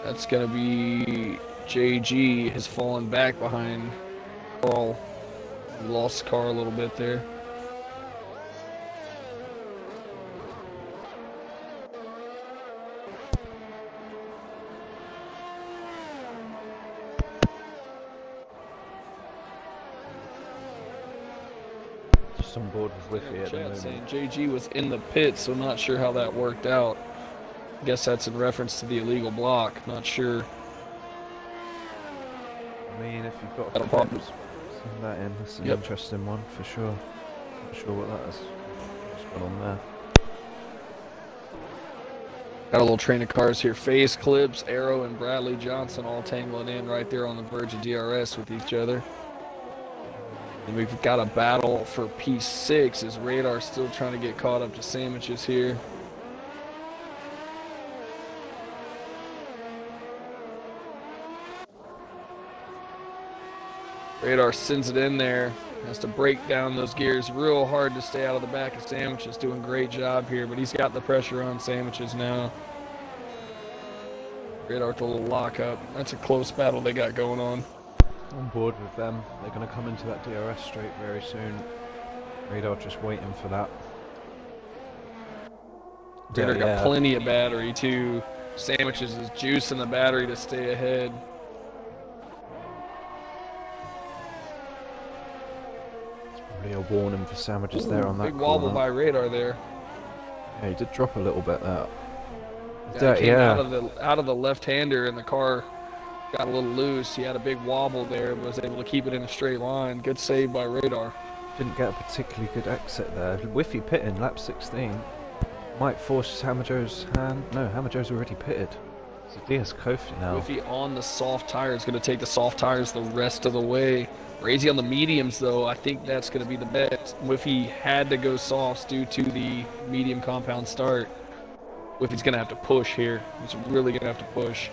That's going to be JG has fallen back behind Carl. He lost the car a little bit there. Just on board with Whiffy at the moment. Saying JG was in the pit, so not sure how that worked out. Guess that's in reference to the illegal block. Not sure. I mean, if you've got Got a a problem. send that in. That's an Yep. interesting one for sure. Not sure what that is. What's going on there? Got a little train of cars here. FaZe Clips, Arrow, and Bradley Johnson all tangling in right there on the verge of DRS with each other. And we've got a battle for P6 as Radar still trying to get caught up to Sandwiches here. Radar sends it in there. Has to break down those gears real hard to stay out of the back of Sandwiches. Doing a great job here, but he's got the pressure on Sandwiches now. Radar with a little lockup. That's a close battle they got going on. On board with them. They're going to come into that DRS straight very soon. Radar just waiting for that. Radar got plenty of battery too. Sandwiches is juicing the battery to stay ahead. Probably a warning for Sandwiches there on that Big wobble corner. by Radar there. Yeah, he did drop a little bit there. Yeah, he came out of the left-hander and the car got a little loose. He had a big wobble there, but was able to keep it in a straight line. Good save by Radar. Didn't get a particularly good exit there. Whiffy pitting, lap 16. Might force Hamajo's hand. No, Hamajo's already pitted. So Diaz Kofi now. Whiffy on the soft tires, going to take the soft tires the rest of the way. Razy on the mediums, though, I think that's going to be the bet. Whiffy had to go softs due to the medium compound start. Whiffy's going to have to push here. He's really going to have to push.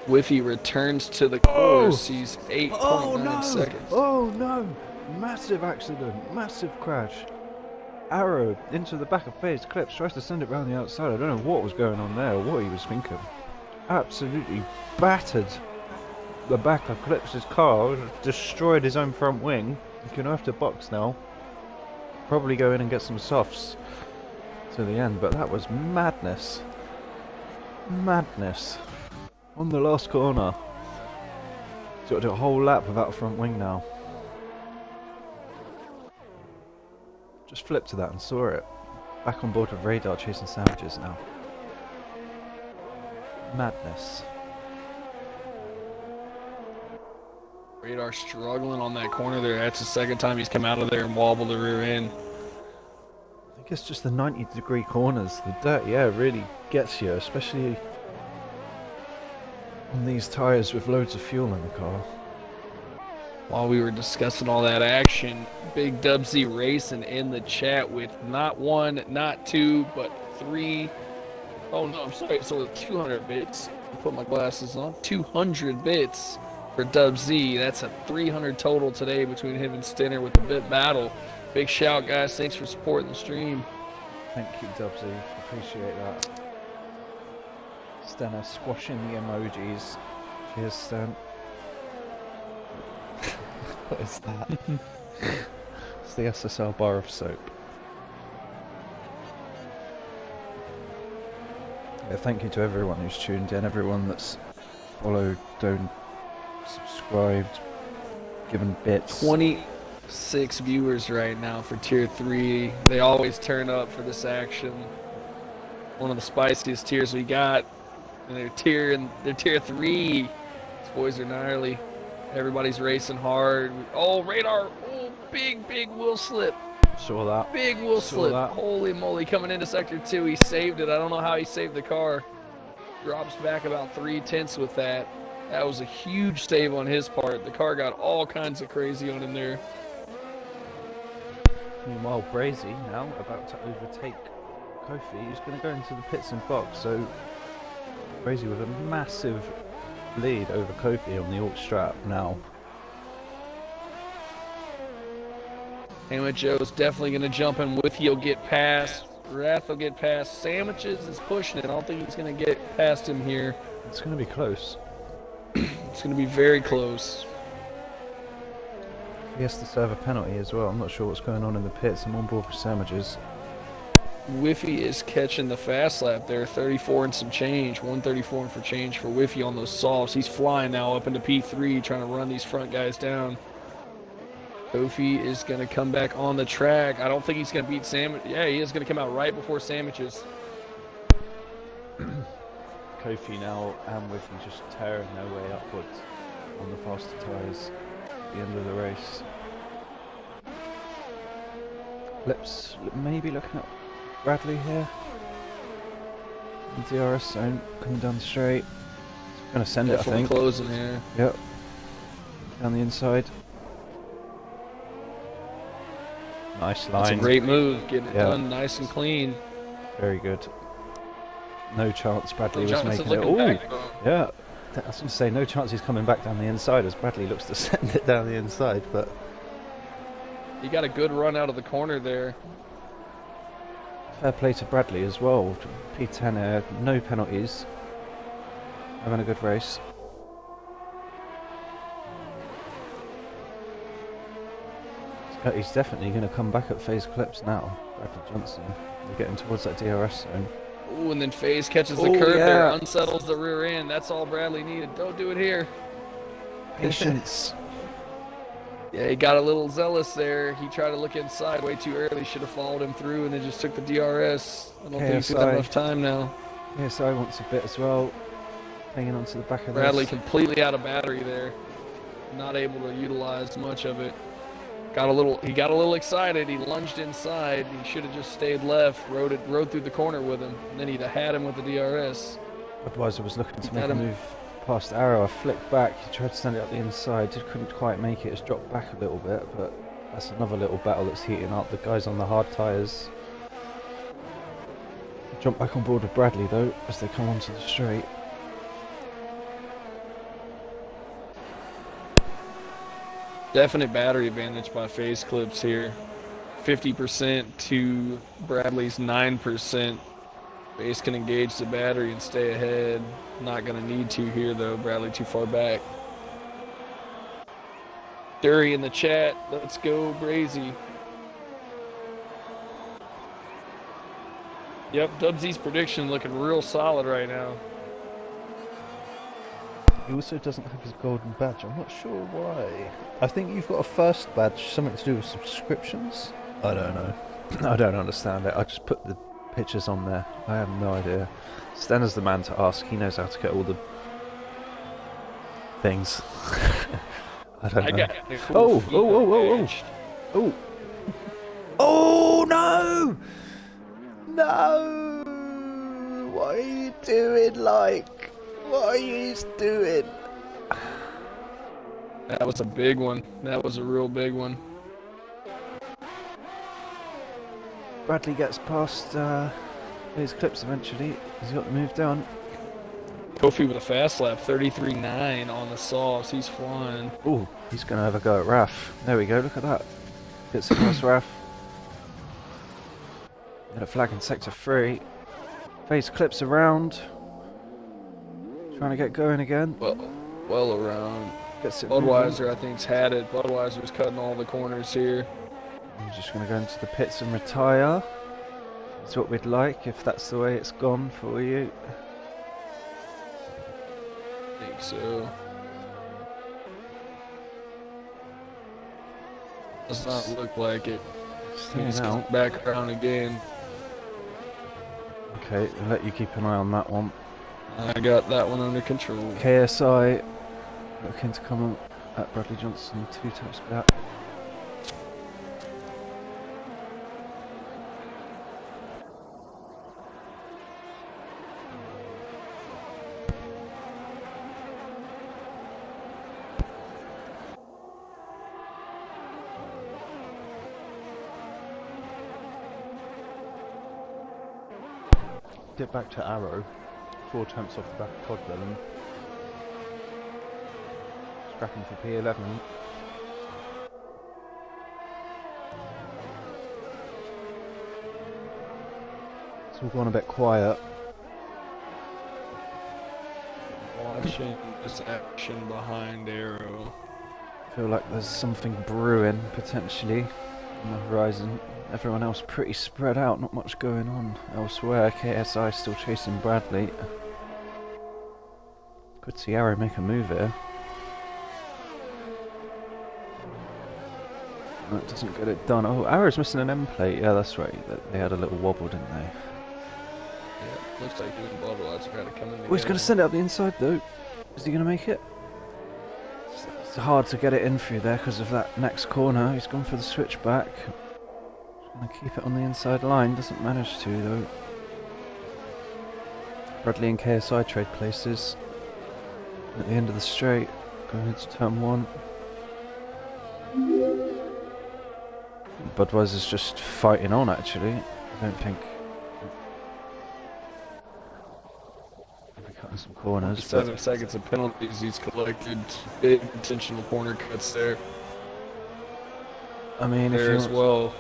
Whiffy returns to the course. He's 8.9 seconds. Oh no! Massive accident, massive crash. Arrow into the back of FaZe Clips, tries to send it round the outside. I don't know what was going on there or what he was thinking. Absolutely battered the back of Clips' car, destroyed his own front wing. He's going to have to box now. Probably go in and get some softs to the end, but that was madness. Madness. On the last corner. He's got to do a whole lap without a front wing now. Just flipped to that and saw it. Back on board with Radar, chasing Sandwiches now. Madness. Radar struggling on that corner there. That's the second time he's come out of there and wobbled the rear end. I think it's just the 90-degree corners. The dirty air really gets you, especially on these tyres with loads of fuel in the car. While we were discussing all that action, Big Dubsy Racing in the chat with not one, not two, but three. Oh no, I'm sorry. So 200 bits. I put my glasses on. 200 bits for Dubsy. That's a 300 total today between him and Stinner with the bit battle. Big shout, guys. Thanks for supporting the stream. Thank you, Dubsy. Appreciate that. Stenner squashing the emojis. Cheers, Sten. What is that? It's the SSL bar of soap. Yeah, thank you to everyone who's tuned in, everyone that's followed, subscribed, given bits. 26 viewers right now for Tier 3. They always turn up for this action. One of the spiciest tiers we got. And they're tier 3. These boys are gnarly. Everybody's racing hard. Oh, Radar. Oh, big wheel slip. Saw that. Big wheel Saw slip. that. Holy moly, coming into sector 2, he saved it. I don't know how he saved the car. Drops back about 3/10 with that. That was a huge save on his part. The car got all kinds of crazy on him there. Meanwhile, Brazy now about to overtake Kofi. He's going to go into the pits and box. So Brazy with a massive lead over Kofi on the alt strap now. Hamlet Joe's definitely going to jump in with you. He'll get past. Wrath will get past. Sandwiches is pushing it. I don't think he's going to get past him here. It's going to be close. It's going to be very close. He has to serve a penalty as well. I'm not sure what's going on in the pits. I'm on board for sandwiches. Whiffy is catching the fast lap there. 34 and some change. 134 and for change for Whiffy on those softs. He's flying now up into P3 trying to run these front guys down. Kofi is going to come back on the track. I don't think he's going to beat Sandwich. Yeah, he is going to come out right before Sandwiches. Kofi now and Whiffy just tearing their way upwards on the faster tyres at the end of the race. Lips maybe looking at Bradley here. The DRS zone coming down the straight. Going to send Definitely it, I think. Closing here. Yep. Down the inside. Nice line. That's a great move. Getting it Yeah. done nice and clean. Very good. No chance Bradley was Johnson making it. looking Oh, back, though. yeah. I was going to say, no chance he's coming back down the inside as Bradley looks to send it down the inside, but He got a good run out of the corner there. fair play to Bradley as well. P10, no penalties. Having a good race. He's definitely going to come back at phase clips now, Bradley Johnson. We're getting towards that DRS zone. Ooh, and then FaZe catches the Oh, curve there, yeah. unsettles the rear end. That's all Bradley needed. Don't do it here. Patience. Yeah, he got a little zealous there. He tried to look inside way too early. Should have followed him through and then just took the DRS. I don't think he's got KSI. enough time now. KSI wants a bit as well. Hanging on to the back of Bradley this. completely out of battery there. Not able to utilize much of it. He got a little excited. He lunged inside. He should have just stayed left, rode through the corner with him. And then he'd have had him with the DRS. Otherwise, I was looking to He make had a him. move past Arrow. I flicked back. He tried to send it up the inside. Just couldn't quite make it. It's dropped back a little bit, but that's another little battle that's heating up. The guys on the hard tyres. Jump back on board with Bradley though as they come onto the straight. Definite battery advantage by FaZe Clips here. 50% to Bradley's 9%. FaZe can engage the battery and stay ahead. Not going to need to here though. Bradley too far back. Dury in the chat. Let's go Brazy. Yep, Dubsy's prediction looking real solid right now. He also doesn't have his golden badge. I'm not sure why. I think you've got a first badge, something to do with subscriptions. I don't know. I don't understand it. I just put the pictures on there. I have no idea. Stenner's the man to ask. He knows how to get all the things. I don't know. got the cool Oh, feet oh. badge. Oh! Oh no! No! What are you doing, like? What are you doing? That was a big one. That was a real big one. Bradley gets past his clips eventually. He's got the move down. Kofi with a fast lap, 33.9 on the softs. He's flying. Oh, he's going to have a go at Raf. There we go, look at that. Gets across Raf. Got a flag in sector 3. FaZe clips around. Trying to get going again. Well around. Gets it moving. Budweiser, I think's had it. Budweiser's cutting all the corners here. I'm just going to go into the pits and retire. That's what we'd like, if that's the way it's gone for you. I think so. Does not look like it. Staying He's out. back around again. Okay, I'll let you keep an eye on that one. I got that one under control. KSI looking to come at Bradley Johnson 2 taps back. dip back to Arrow. 4 attempts off the back of Todd Villain. Scrapping for P11. It's all gone a bit quiet. Watching this action behind Arrow. I feel like there's something brewing, potentially, on the horizon. Everyone else pretty spread out, not much going on elsewhere. KSI still chasing Bradley. Could see Arrow make a move here. That doesn't get it done. Oh, Arrow's missing an M plate. Yeah, that's right. They had a little wobble, didn't they? Yeah, looks like you and Baldwin's got to come in. Oh, he's going to send it up the inside though. Is he going to make it? It's hard to get it in through there because of that next corner. He's gone for the switchback. He's going to keep it on the inside line. Doesn't manage to though. Bradley and KSI trade places at the end of the straight. Going into turn 1. Budweiser's just fighting on actually. I don't think. Cutting some corners. 7 seconds of penalties. He's collected big intentional corner cuts there. I mean, There if as you well.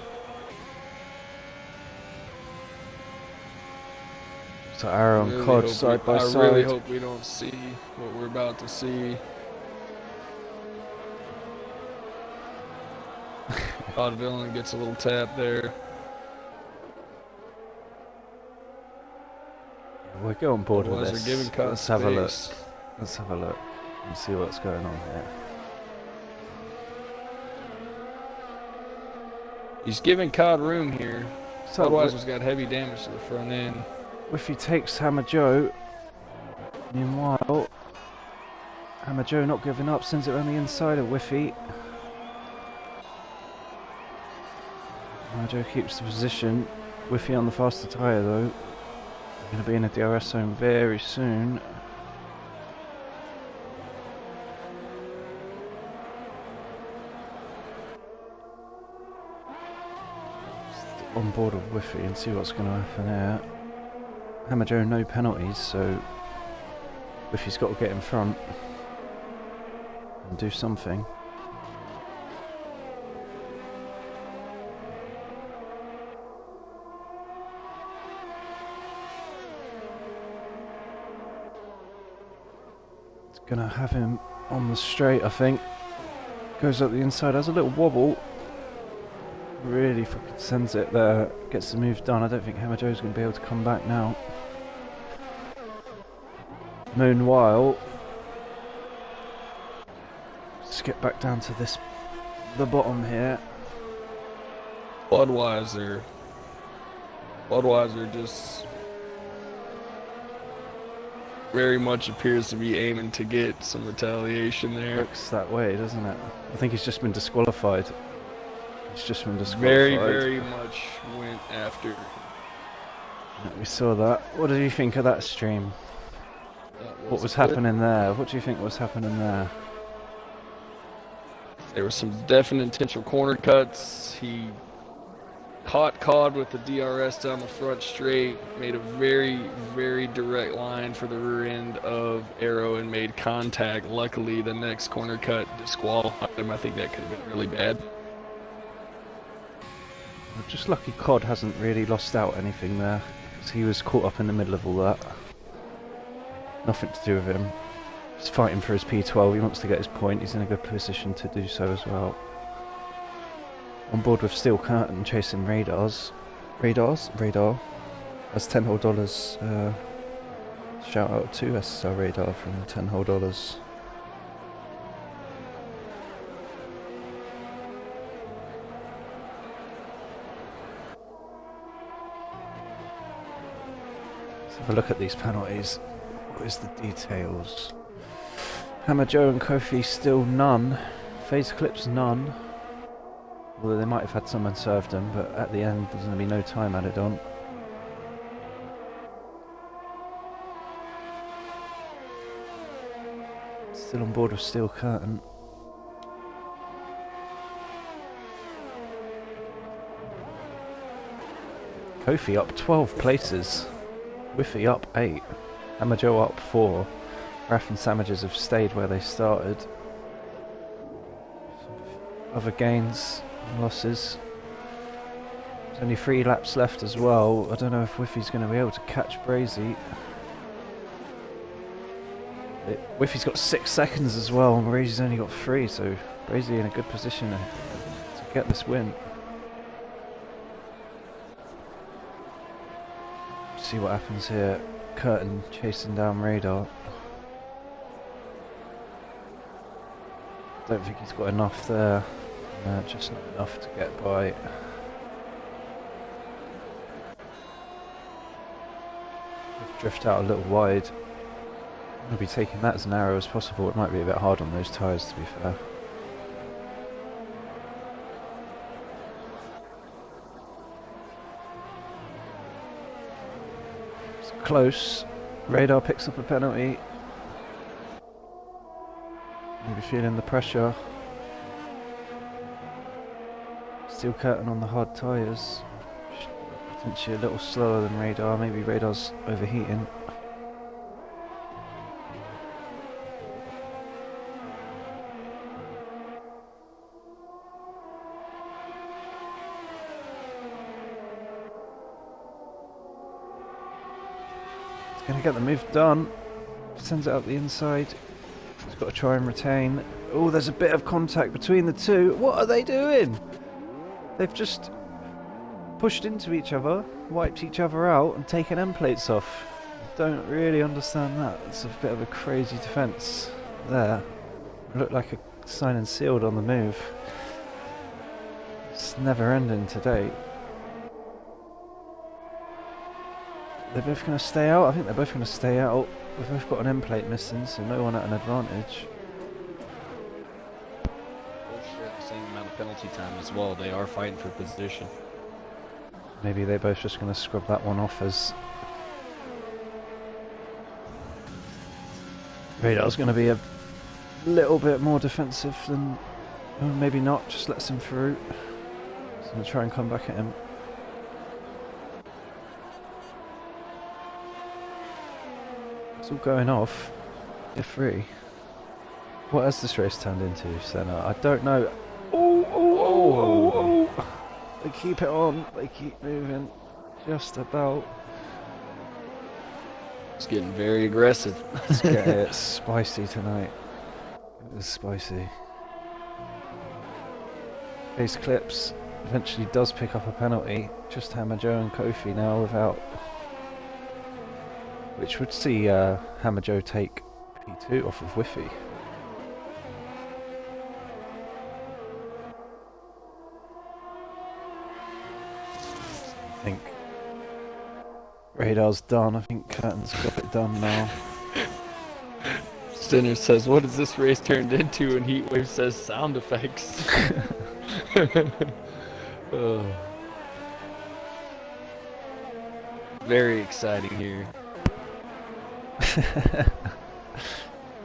so Arrow and Really Cod hope side by I side. really hope we don't see what we're about to see. Todd Villain gets a little tap there. We'll go on board with Budweiser this. giving Cod Let's have a look. space. Let's have a look and see what's going on here. He's giving Cod room here. So Budweiser's got heavy damage to the front end. if he takes Hammer Joe, meanwhile, Hammer Joe not giving up, sends it around the inside of Whiffy. Hammer Joe keeps the position. Whiffy on the faster tyre though. Going to be in a DRS zone very soon. Still on board with Whiffy and see what's going to happen here. Hammer Joe no penalties, so Whiffy's got to get in front and do something. Gonna have him on the straight, I think. Goes up the inside, has a little wobble. Really fucking sends it there. Gets the move done. I don't think Hammer Joe's gonna be able to come back now. Meanwhile, let's get back down to the bottom here. Budweiser just very much appears to be aiming to get some retaliation there. Looks that way, doesn't it? I think he's just been disqualified. He's just been disqualified. Very much went after. Yeah, we saw that. What did you think of that stream? What was good. happening there? What do you think was happening there? There were some definite intentional corner cuts. He caught Cod with the DRS down the front straight, made a very, very direct line for the rear end of Arrow and made contact. Luckily, the next corner cut disqualified him. I think that could have been really bad. Just lucky Cod hasn't really lost out anything there, because he was caught up in the middle of all that. Nothing to do with him. He's fighting for his P12, he wants to get his point, he's in a good position to do so as well. On board with Steel Curtain, chasing Radar. That's $10 whole. Shout out to SSR Radar from $10 whole. Let's have a look at these penalties. What is the details? Hammer Joe and Kofi still none. Phase clips none. Although they might have had someone served them, but at the end there's going to be no time added on. Still on board with Steel Curtain. Kofi up 12 places. Whiffy up 8. Hammer Joe up 4. Raff and Sandwiches have stayed where they started. Other gains and losses. There's only 3 laps left as well. I don't know if Whiffy's going to be able to catch Brazy. Whiffy's got 6 seconds as well, and Brazy's only got 3, so Brazy in a good position to get this win. See what happens here. Curtin chasing down Radar. Don't think he's got enough there. Just not enough to get by. Drift out a little wide. I'm going to be taking that as narrow as possible. It might be a bit hard on those tyres, to be fair. It's close. Radar picks up a penalty. Maybe feeling the pressure. Steel Curtain on the hard tyres. Potentially a little slower than Radar. Maybe Radar's overheating. He's going to get the move done. Sends it up the inside. He's got to try and retain. Oh, there's a bit of contact between the two. What are they doing? They've just pushed into each other, wiped each other out, and taken end plates off. Don't really understand that. It's a bit of a crazy defence there. Looked like a signed and sealed on the move. It's never ending today. They're both going to stay out. I think they're both going to stay out. We've both got an end plate missing, so no one at an advantage. Both share the same amount of penalty time as well. They are fighting for position. Maybe they're both just going to scrub that one off as Radar's going to be a little bit more defensive than, oh, maybe not, just lets him through. He's going to try and come back at him. It's all going off. You're free. What has this race turned into, Senna? I don't know. Oh. They keep it on. They keep moving. Just about. It's getting very aggressive. Let's get it spicy tonight. It was spicy. Face Clips eventually does pick up a penalty. Just Hammer Joe and Kofi now without. Which would see Hammer Joe take P2 off of Whiffy. I think Radar's done. I think Curtin's got it done now. Sinner says, "What has this race turned into?" And Heatwave says, "Sound effects." Oh. Very exciting here.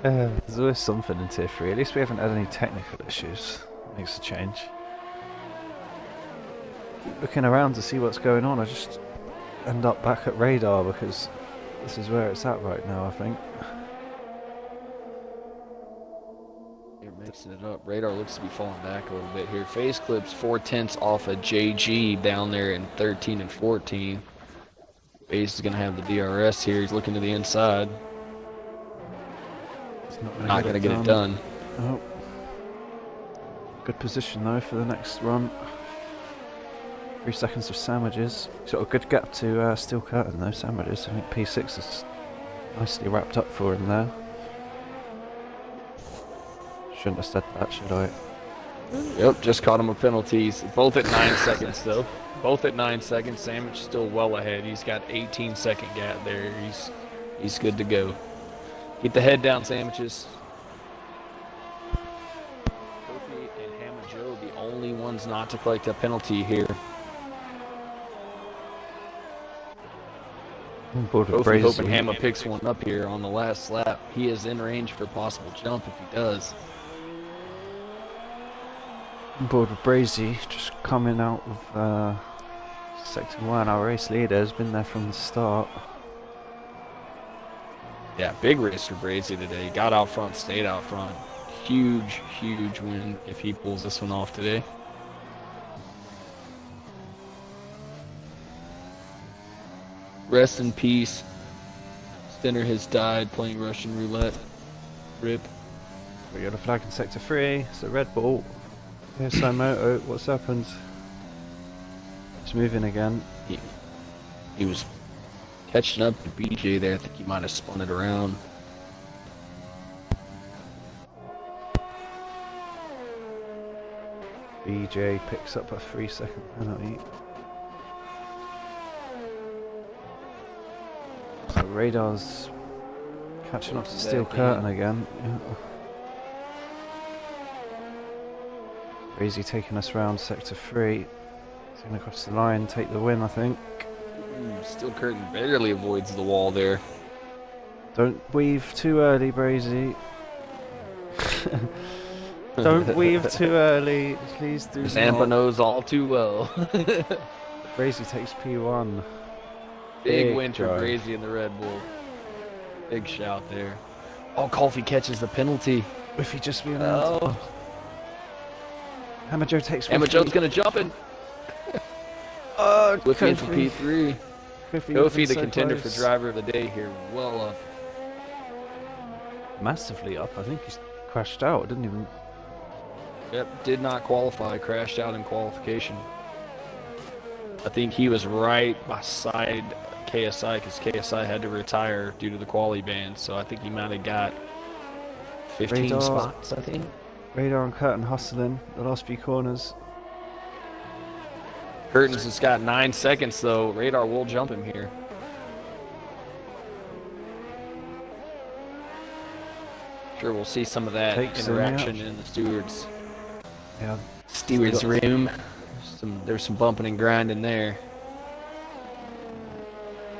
There's always something in Tier 3. At least we haven't had any technical issues. Makes a change. Keep looking around to see what's going on. I just end up back at Radar because this is where it's at right now, I think. They're mixing it up. Radar looks to be falling back a little bit here. Face Clips 4/10 off of JG down there in 13 and 14. Base is going to have the DRS here. He's looking to the inside. Not going to get it done. Oh. Good position though for the next run. 3 seconds of Sandwiches. He's got a good gap to Steel Curtain though, Sandwiches. I think P6 is nicely wrapped up for him there. Shouldn't have said that, should I? Yep, just caught him with penalties. Both at 9 seconds though. Both at 9 seconds. Sandwich still well ahead. He's got 18-second gap there. He's good to go. Keep the head down, Sandwiches. Kofi and Hammer Joe, the only ones not to collect a penalty here. Kofi hoping Hammer picks one up here on the last lap. He is in range for a possible jump if he does. On board with Brazy, just coming out of Sector 1, our race leader has been there from the start. Yeah, big race for Brazy today. Got out front, stayed out front. Huge, huge win if he pulls this one off today. Rest in peace. Stinner has died playing Russian roulette. Rip. We got a flag in sector 3. It's a Red Bull. Here's Simoto. What's happened? It's moving again. He was catching up to BJ there. I think he might have spun it around. BJ picks up a 3-second penalty. So Radar's catching up to Steel Curtain again. Yeah. Brazy taking us round sector 3. He's going to cross the line, take the win, I think. Steel Curtain barely avoids the wall there. Don't weave too early, Brazy. Don't weave too early. Please do Zampa not. knows all too well. Brazy takes P1. Big win for drive. Brazy in the Red Bull. Big shout there. Oh, Colfie catches the penalty. If he just be Oh, Hammer Joe takes Emma Joe's gonna jump in. Whiffy in for Kofi. P3. Kofi, the contender for driver of the day here, well up. Massively up. I think he's crashed out. Didn't even. Yep, did not qualify, crashed out in qualification. I think he was right beside KSI because KSI had to retire due to the quali ban, so I think he might have got 15 Radar. spots, I think. Radar and Curtain hustling the last few corners. Curtains has got 9 seconds though. Radar will jump him here. Sure, we'll see some of that Takes him interaction out. in the stewards' Yeah. room. There's some bumping and grinding there.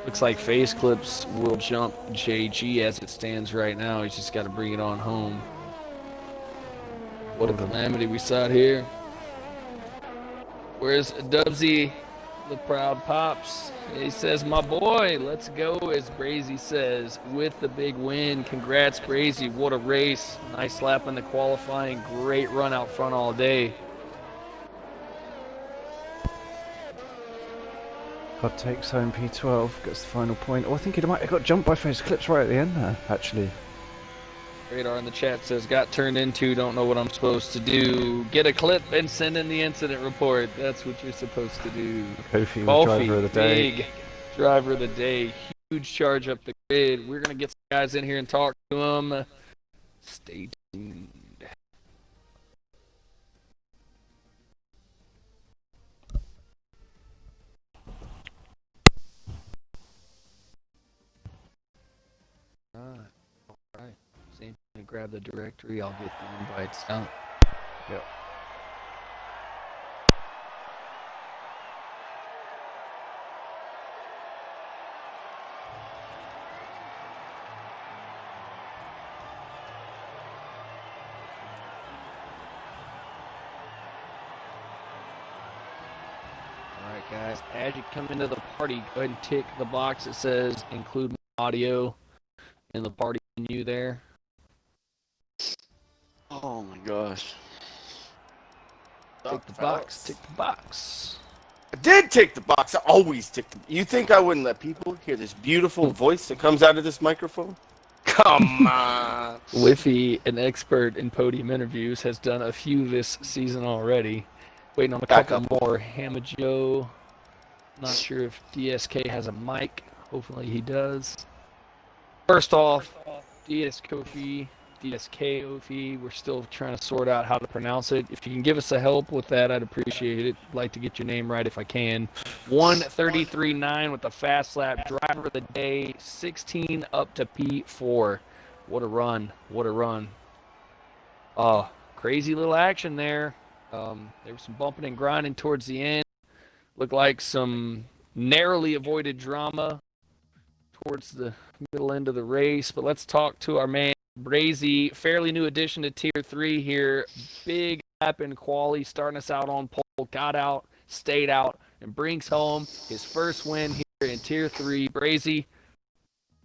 Looks like Face Clips will jump JG as it stands right now. He's just got to bring it on home. What a calamity we saw here. Where's Dubsy, the proud Pops? He says, my boy, let's go, as Brazy says, with the big win. Congrats, Brazy. What a race. Nice lap in the qualifying. Great run out front all day. God takes home P12, gets the final point. Oh, I think he might have got jumped by Face Clips right at the end there, actually. Radar in the chat says, got turned into, don't know what I'm supposed to do. Get a clip and send in the incident report. That's what you're supposed to do. Kofi, Kofi, driver of the day. big driver of the day. Huge charge up the grid. We're going to get some guys in here and talk to them. Stay tuned. All right. Same thing. Grab the directory. I'll get the invites out. Yep. Alright guys, as you come into the party, go ahead and tick the box that says include audio in the party menu there. Oh my gosh. Tick the box, tick the box. I did tick the box. I always tick the. You think I wouldn't let people hear this beautiful voice that comes out of this microphone? Come on. Whiffy, an expert in podium interviews, has done a few this season already. Waiting on a couple more. Hammer Joe. Not sure if DSK has a mic. Hopefully he does. First off, DSK Kofi, we're still trying to sort out how to pronounce it. If you can give us a help with that, I'd appreciate it. I'd like to get your name right if I can. 1:33.9 with the fast lap. Driver of the day, 16 up to P4. What a run. What a run. Crazy little action there. There was some bumping and grinding towards the end. Looked like some narrowly avoided drama towards the middle end of the race. But let's talk to our man, Brazy, fairly new addition to Tier 3 here. Big lap in quali, starting us out on pole. Got out, stayed out, and brings home his first win here in Tier 3. Brazy,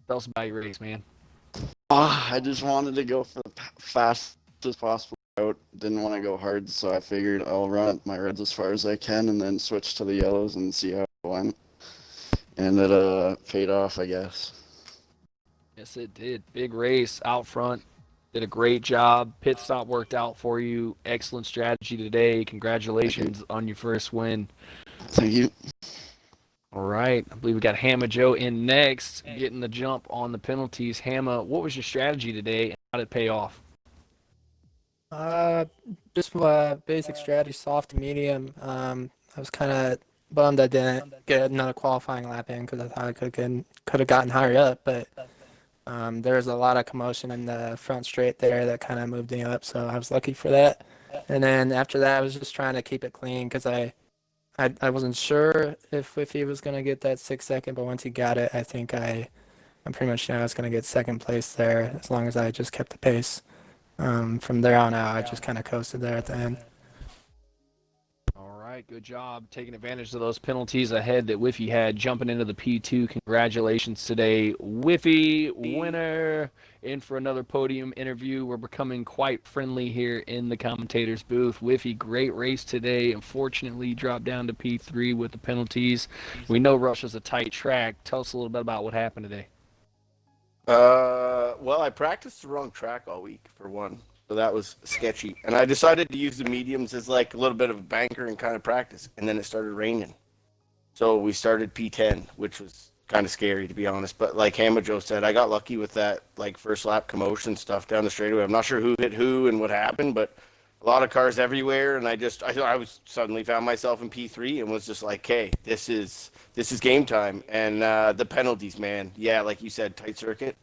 tell us about your race, man. I just wanted to go for the fastest possible route. Didn't want to go hard, so I figured I'll run my reds as far as I can and then switch to the yellows and see how it went. And it paid off, I guess. Yes, it did. Big race out front. Did a great job. Pit stop worked out for you. Excellent strategy today. Congratulations on your first win. Thank you. All right. I believe we got Hammer Joe in next, getting the jump on the penalties. Hammer, what was your strategy today and how did it pay off? Just basic strategy, soft to medium. I was kind of bummed I didn't get another qualifying lap in because I thought I could have gotten higher up, but there was a lot of commotion in the front straight there that kind of moved me up, so I was lucky for that. And then after that, I was just trying to keep it clean because I wasn't sure if he was gonna get that 6 second, but once he got it, I think I'm pretty much sure I was gonna get second place there as long as I just kept the pace. From there on out, I just kind of coasted there at the end. All right, good job taking advantage of those penalties ahead that Whiffy had, jumping into the P2. Congratulations today, Whiffy, winner, in for another podium interview. We're becoming quite friendly here in the commentator's booth. Whiffy, great race today. Unfortunately, dropped down to P3 with the penalties. We know Russia's a tight track. Tell us a little bit about what happened today. Well, I practiced the wrong track all week, for one. So that was sketchy. And I decided to use the mediums as like a little bit of a banker and kind of practice. And then it started raining. So we started P10, which was kind of scary, to be honest. But like Hammer Joe said, I got lucky with that like first lap commotion stuff down the straightaway. I'm not sure who hit who and what happened, but a lot of cars everywhere. And I was suddenly found myself in P3 and was just like, hey, this is game time. And the penalties, man. Yeah, like you said, tight circuit.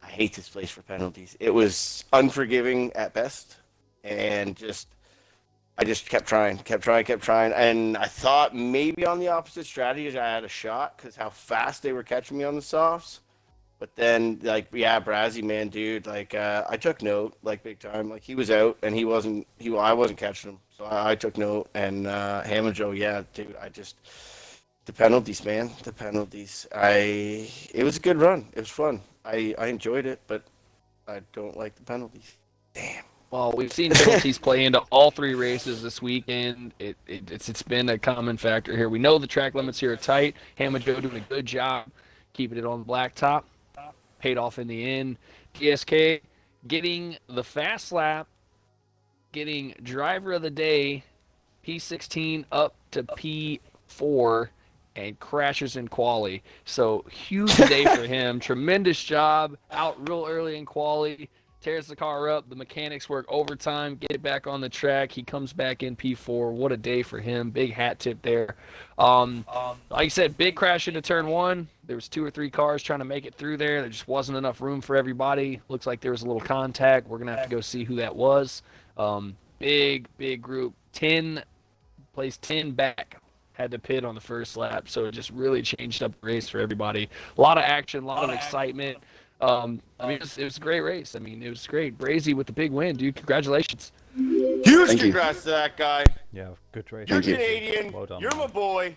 I hate this place for penalties. It was unforgiving at best, and I just kept trying. And I thought maybe on the opposite strategy I had a shot because how fast they were catching me on the softs. But then, like, yeah, Brazzy, man, dude, like, I took note, like, big time. Like, he was out, and I wasn't catching him. So I took note, and Ham and Joe, yeah, dude, the penalties, man, the penalties. It was a good run. It was fun. I enjoyed it, but I don't like the penalties. Damn. Well, we've seen penalties play into all three races this weekend. It's been a common factor here. We know the track limits here are tight. Ham and Joe doing a good job keeping it on the blacktop. Paid off in the end. TSK getting the fast lap, getting driver of the day, P16 up to P4, and crashes in quali. So huge day for him. Tremendous job. Out real early in quali. Tears the car up. The mechanics work overtime. Get it back on the track. He comes back in P4. What a day for him. Big hat tip there. Like I said, big crash into turn one. There was 2 or 3 cars trying to make it through there. There just wasn't enough room for everybody. Looks like there was a little contact. We're going to have to go see who that was. Big group. 10 back. Had to pit on the first lap, so it just really changed up the race for everybody. A lot of action, a lot of excitement. I mean, it was a great race. I mean, it was great. Brazy with the big win, dude. Congratulations. Huge Thank congrats to that guy. Yeah, good race. You're Thank you. Canadian. Well done, You're man. my boy.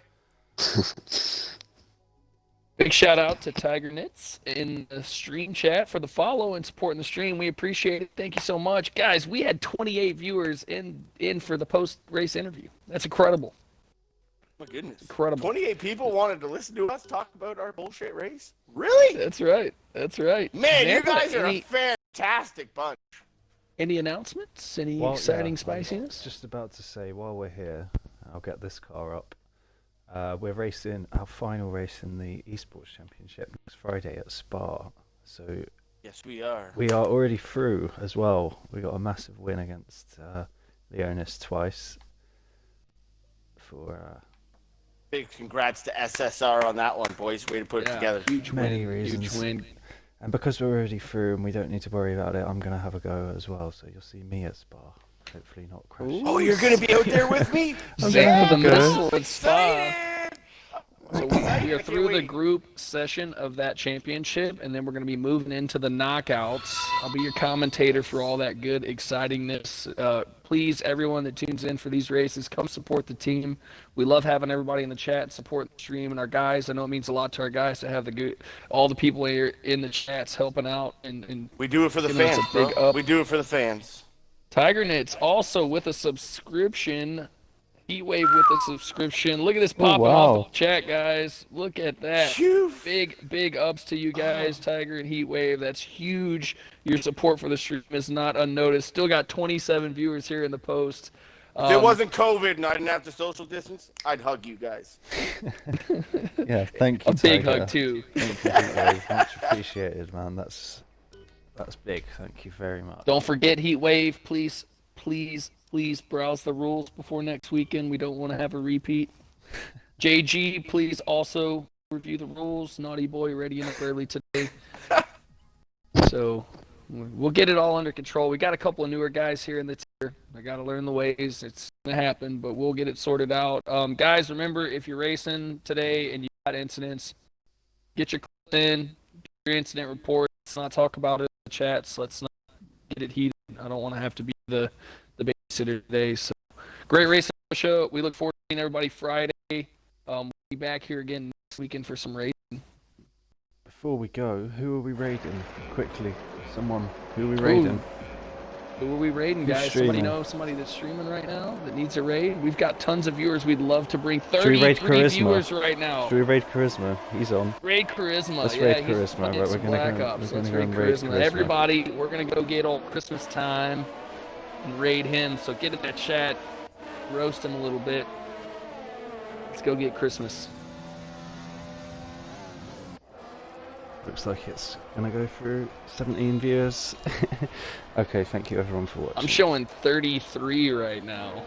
Big shout out to Tiger Knits in the stream chat for the follow and supporting the stream. We appreciate it. Thank you so much. Guys, we had 28 viewers in for the post-race interview. That's incredible. My goodness. Incredible. 28 people wanted to listen to us talk about our bullshit race? Really? That's right. That's right. Man, you Samantha, guys are a fantastic bunch. any announcements? Any Well, exciting yeah, I spiciness? was just about to say, while we're here, I'll get this car up. We're racing our final race in the Esports Championship next Friday at Spa. So Yes, we are. we are already through as well. We got a massive win against Leonis twice. For Big congrats to SSR on that one, boys. Way to put it together. Huge many win. reasons. Huge win. And because we're already through and we don't need to worry about it, I'm gonna have a go as well. So you'll see me at Spa. Hopefully not crash. Oh, you're going to be out there with me? I'm going for the Good. missile at Spa. Excited! So We are can't through the wait. group session of that championship, and then we're going to be moving into the knockouts. I'll be your commentator for all that good excitingness. Please, everyone that tunes in for these races, come support the team. We love having everybody in the chat, support the stream, and our guys. I know it means a lot to our guys to have all the people here in the chats helping out. And We do it for the Giving us fans, a big bro. up. We do it for the fans. Tiger Knits also with a subscription. Heatwave with a subscription. Look at this popping wow. off the chat, guys. Look at that. Phew. Big ups to you guys, Tiger and Heatwave. That's huge. Your support for the stream is not unnoticed. Still got 27 viewers here in the post. If it wasn't COVID and I didn't have to social distance, I'd hug you guys. Yeah, thank you, A big Tiger. hug too. Thank you, Heatwave. Much appreciated, man. That's big. Thank you very much. Don't forget Heatwave. Please browse the rules before next weekend. We don't want to have a repeat. JG, please also review the rules. Naughty boy ready up early today. So we'll get it all under control. We got a couple of newer guys here in the tier. I got to learn the ways. It's going to happen, but we'll get it sorted out. Guys, remember, if you're racing today and you got incidents, get your clips in, get your incident report. Let's not talk about it in the chats. Let's not get it heated. I don't want to have to be the babysitter today. So great racing show. We look forward to seeing everybody Friday. We'll be back here again next weekend for some racing. Before we go, who are we raiding? Quickly, someone. Who are we raiding? Who are we raiding, Who's guys? streaming? Somebody know somebody that's streaming right now that needs a raid? We've got tons of viewers. We'd love to bring Should we raid 33 Charisma? viewers right now. Should we raid Charisma? He's on. Raid Charisma. Let's yeah, raid he's Charisma. playing Right, some we're gonna Black go- Ops. we're Let's gonna raid go and raid Charisma. Charisma. Everybody, we're going to go get old Christmas time and raid him. So get in that chat, roast him a little bit. Let's go get Christmas. Looks like it's gonna go through 17 viewers. Okay, thank you everyone for watching. I'm showing 33 right now.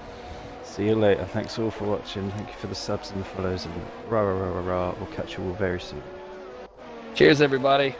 See you later. Thanks all for watching. Thank you for the subs and the follows, and rah rah rah rah rah. We'll catch you all very soon. Cheers, everybody.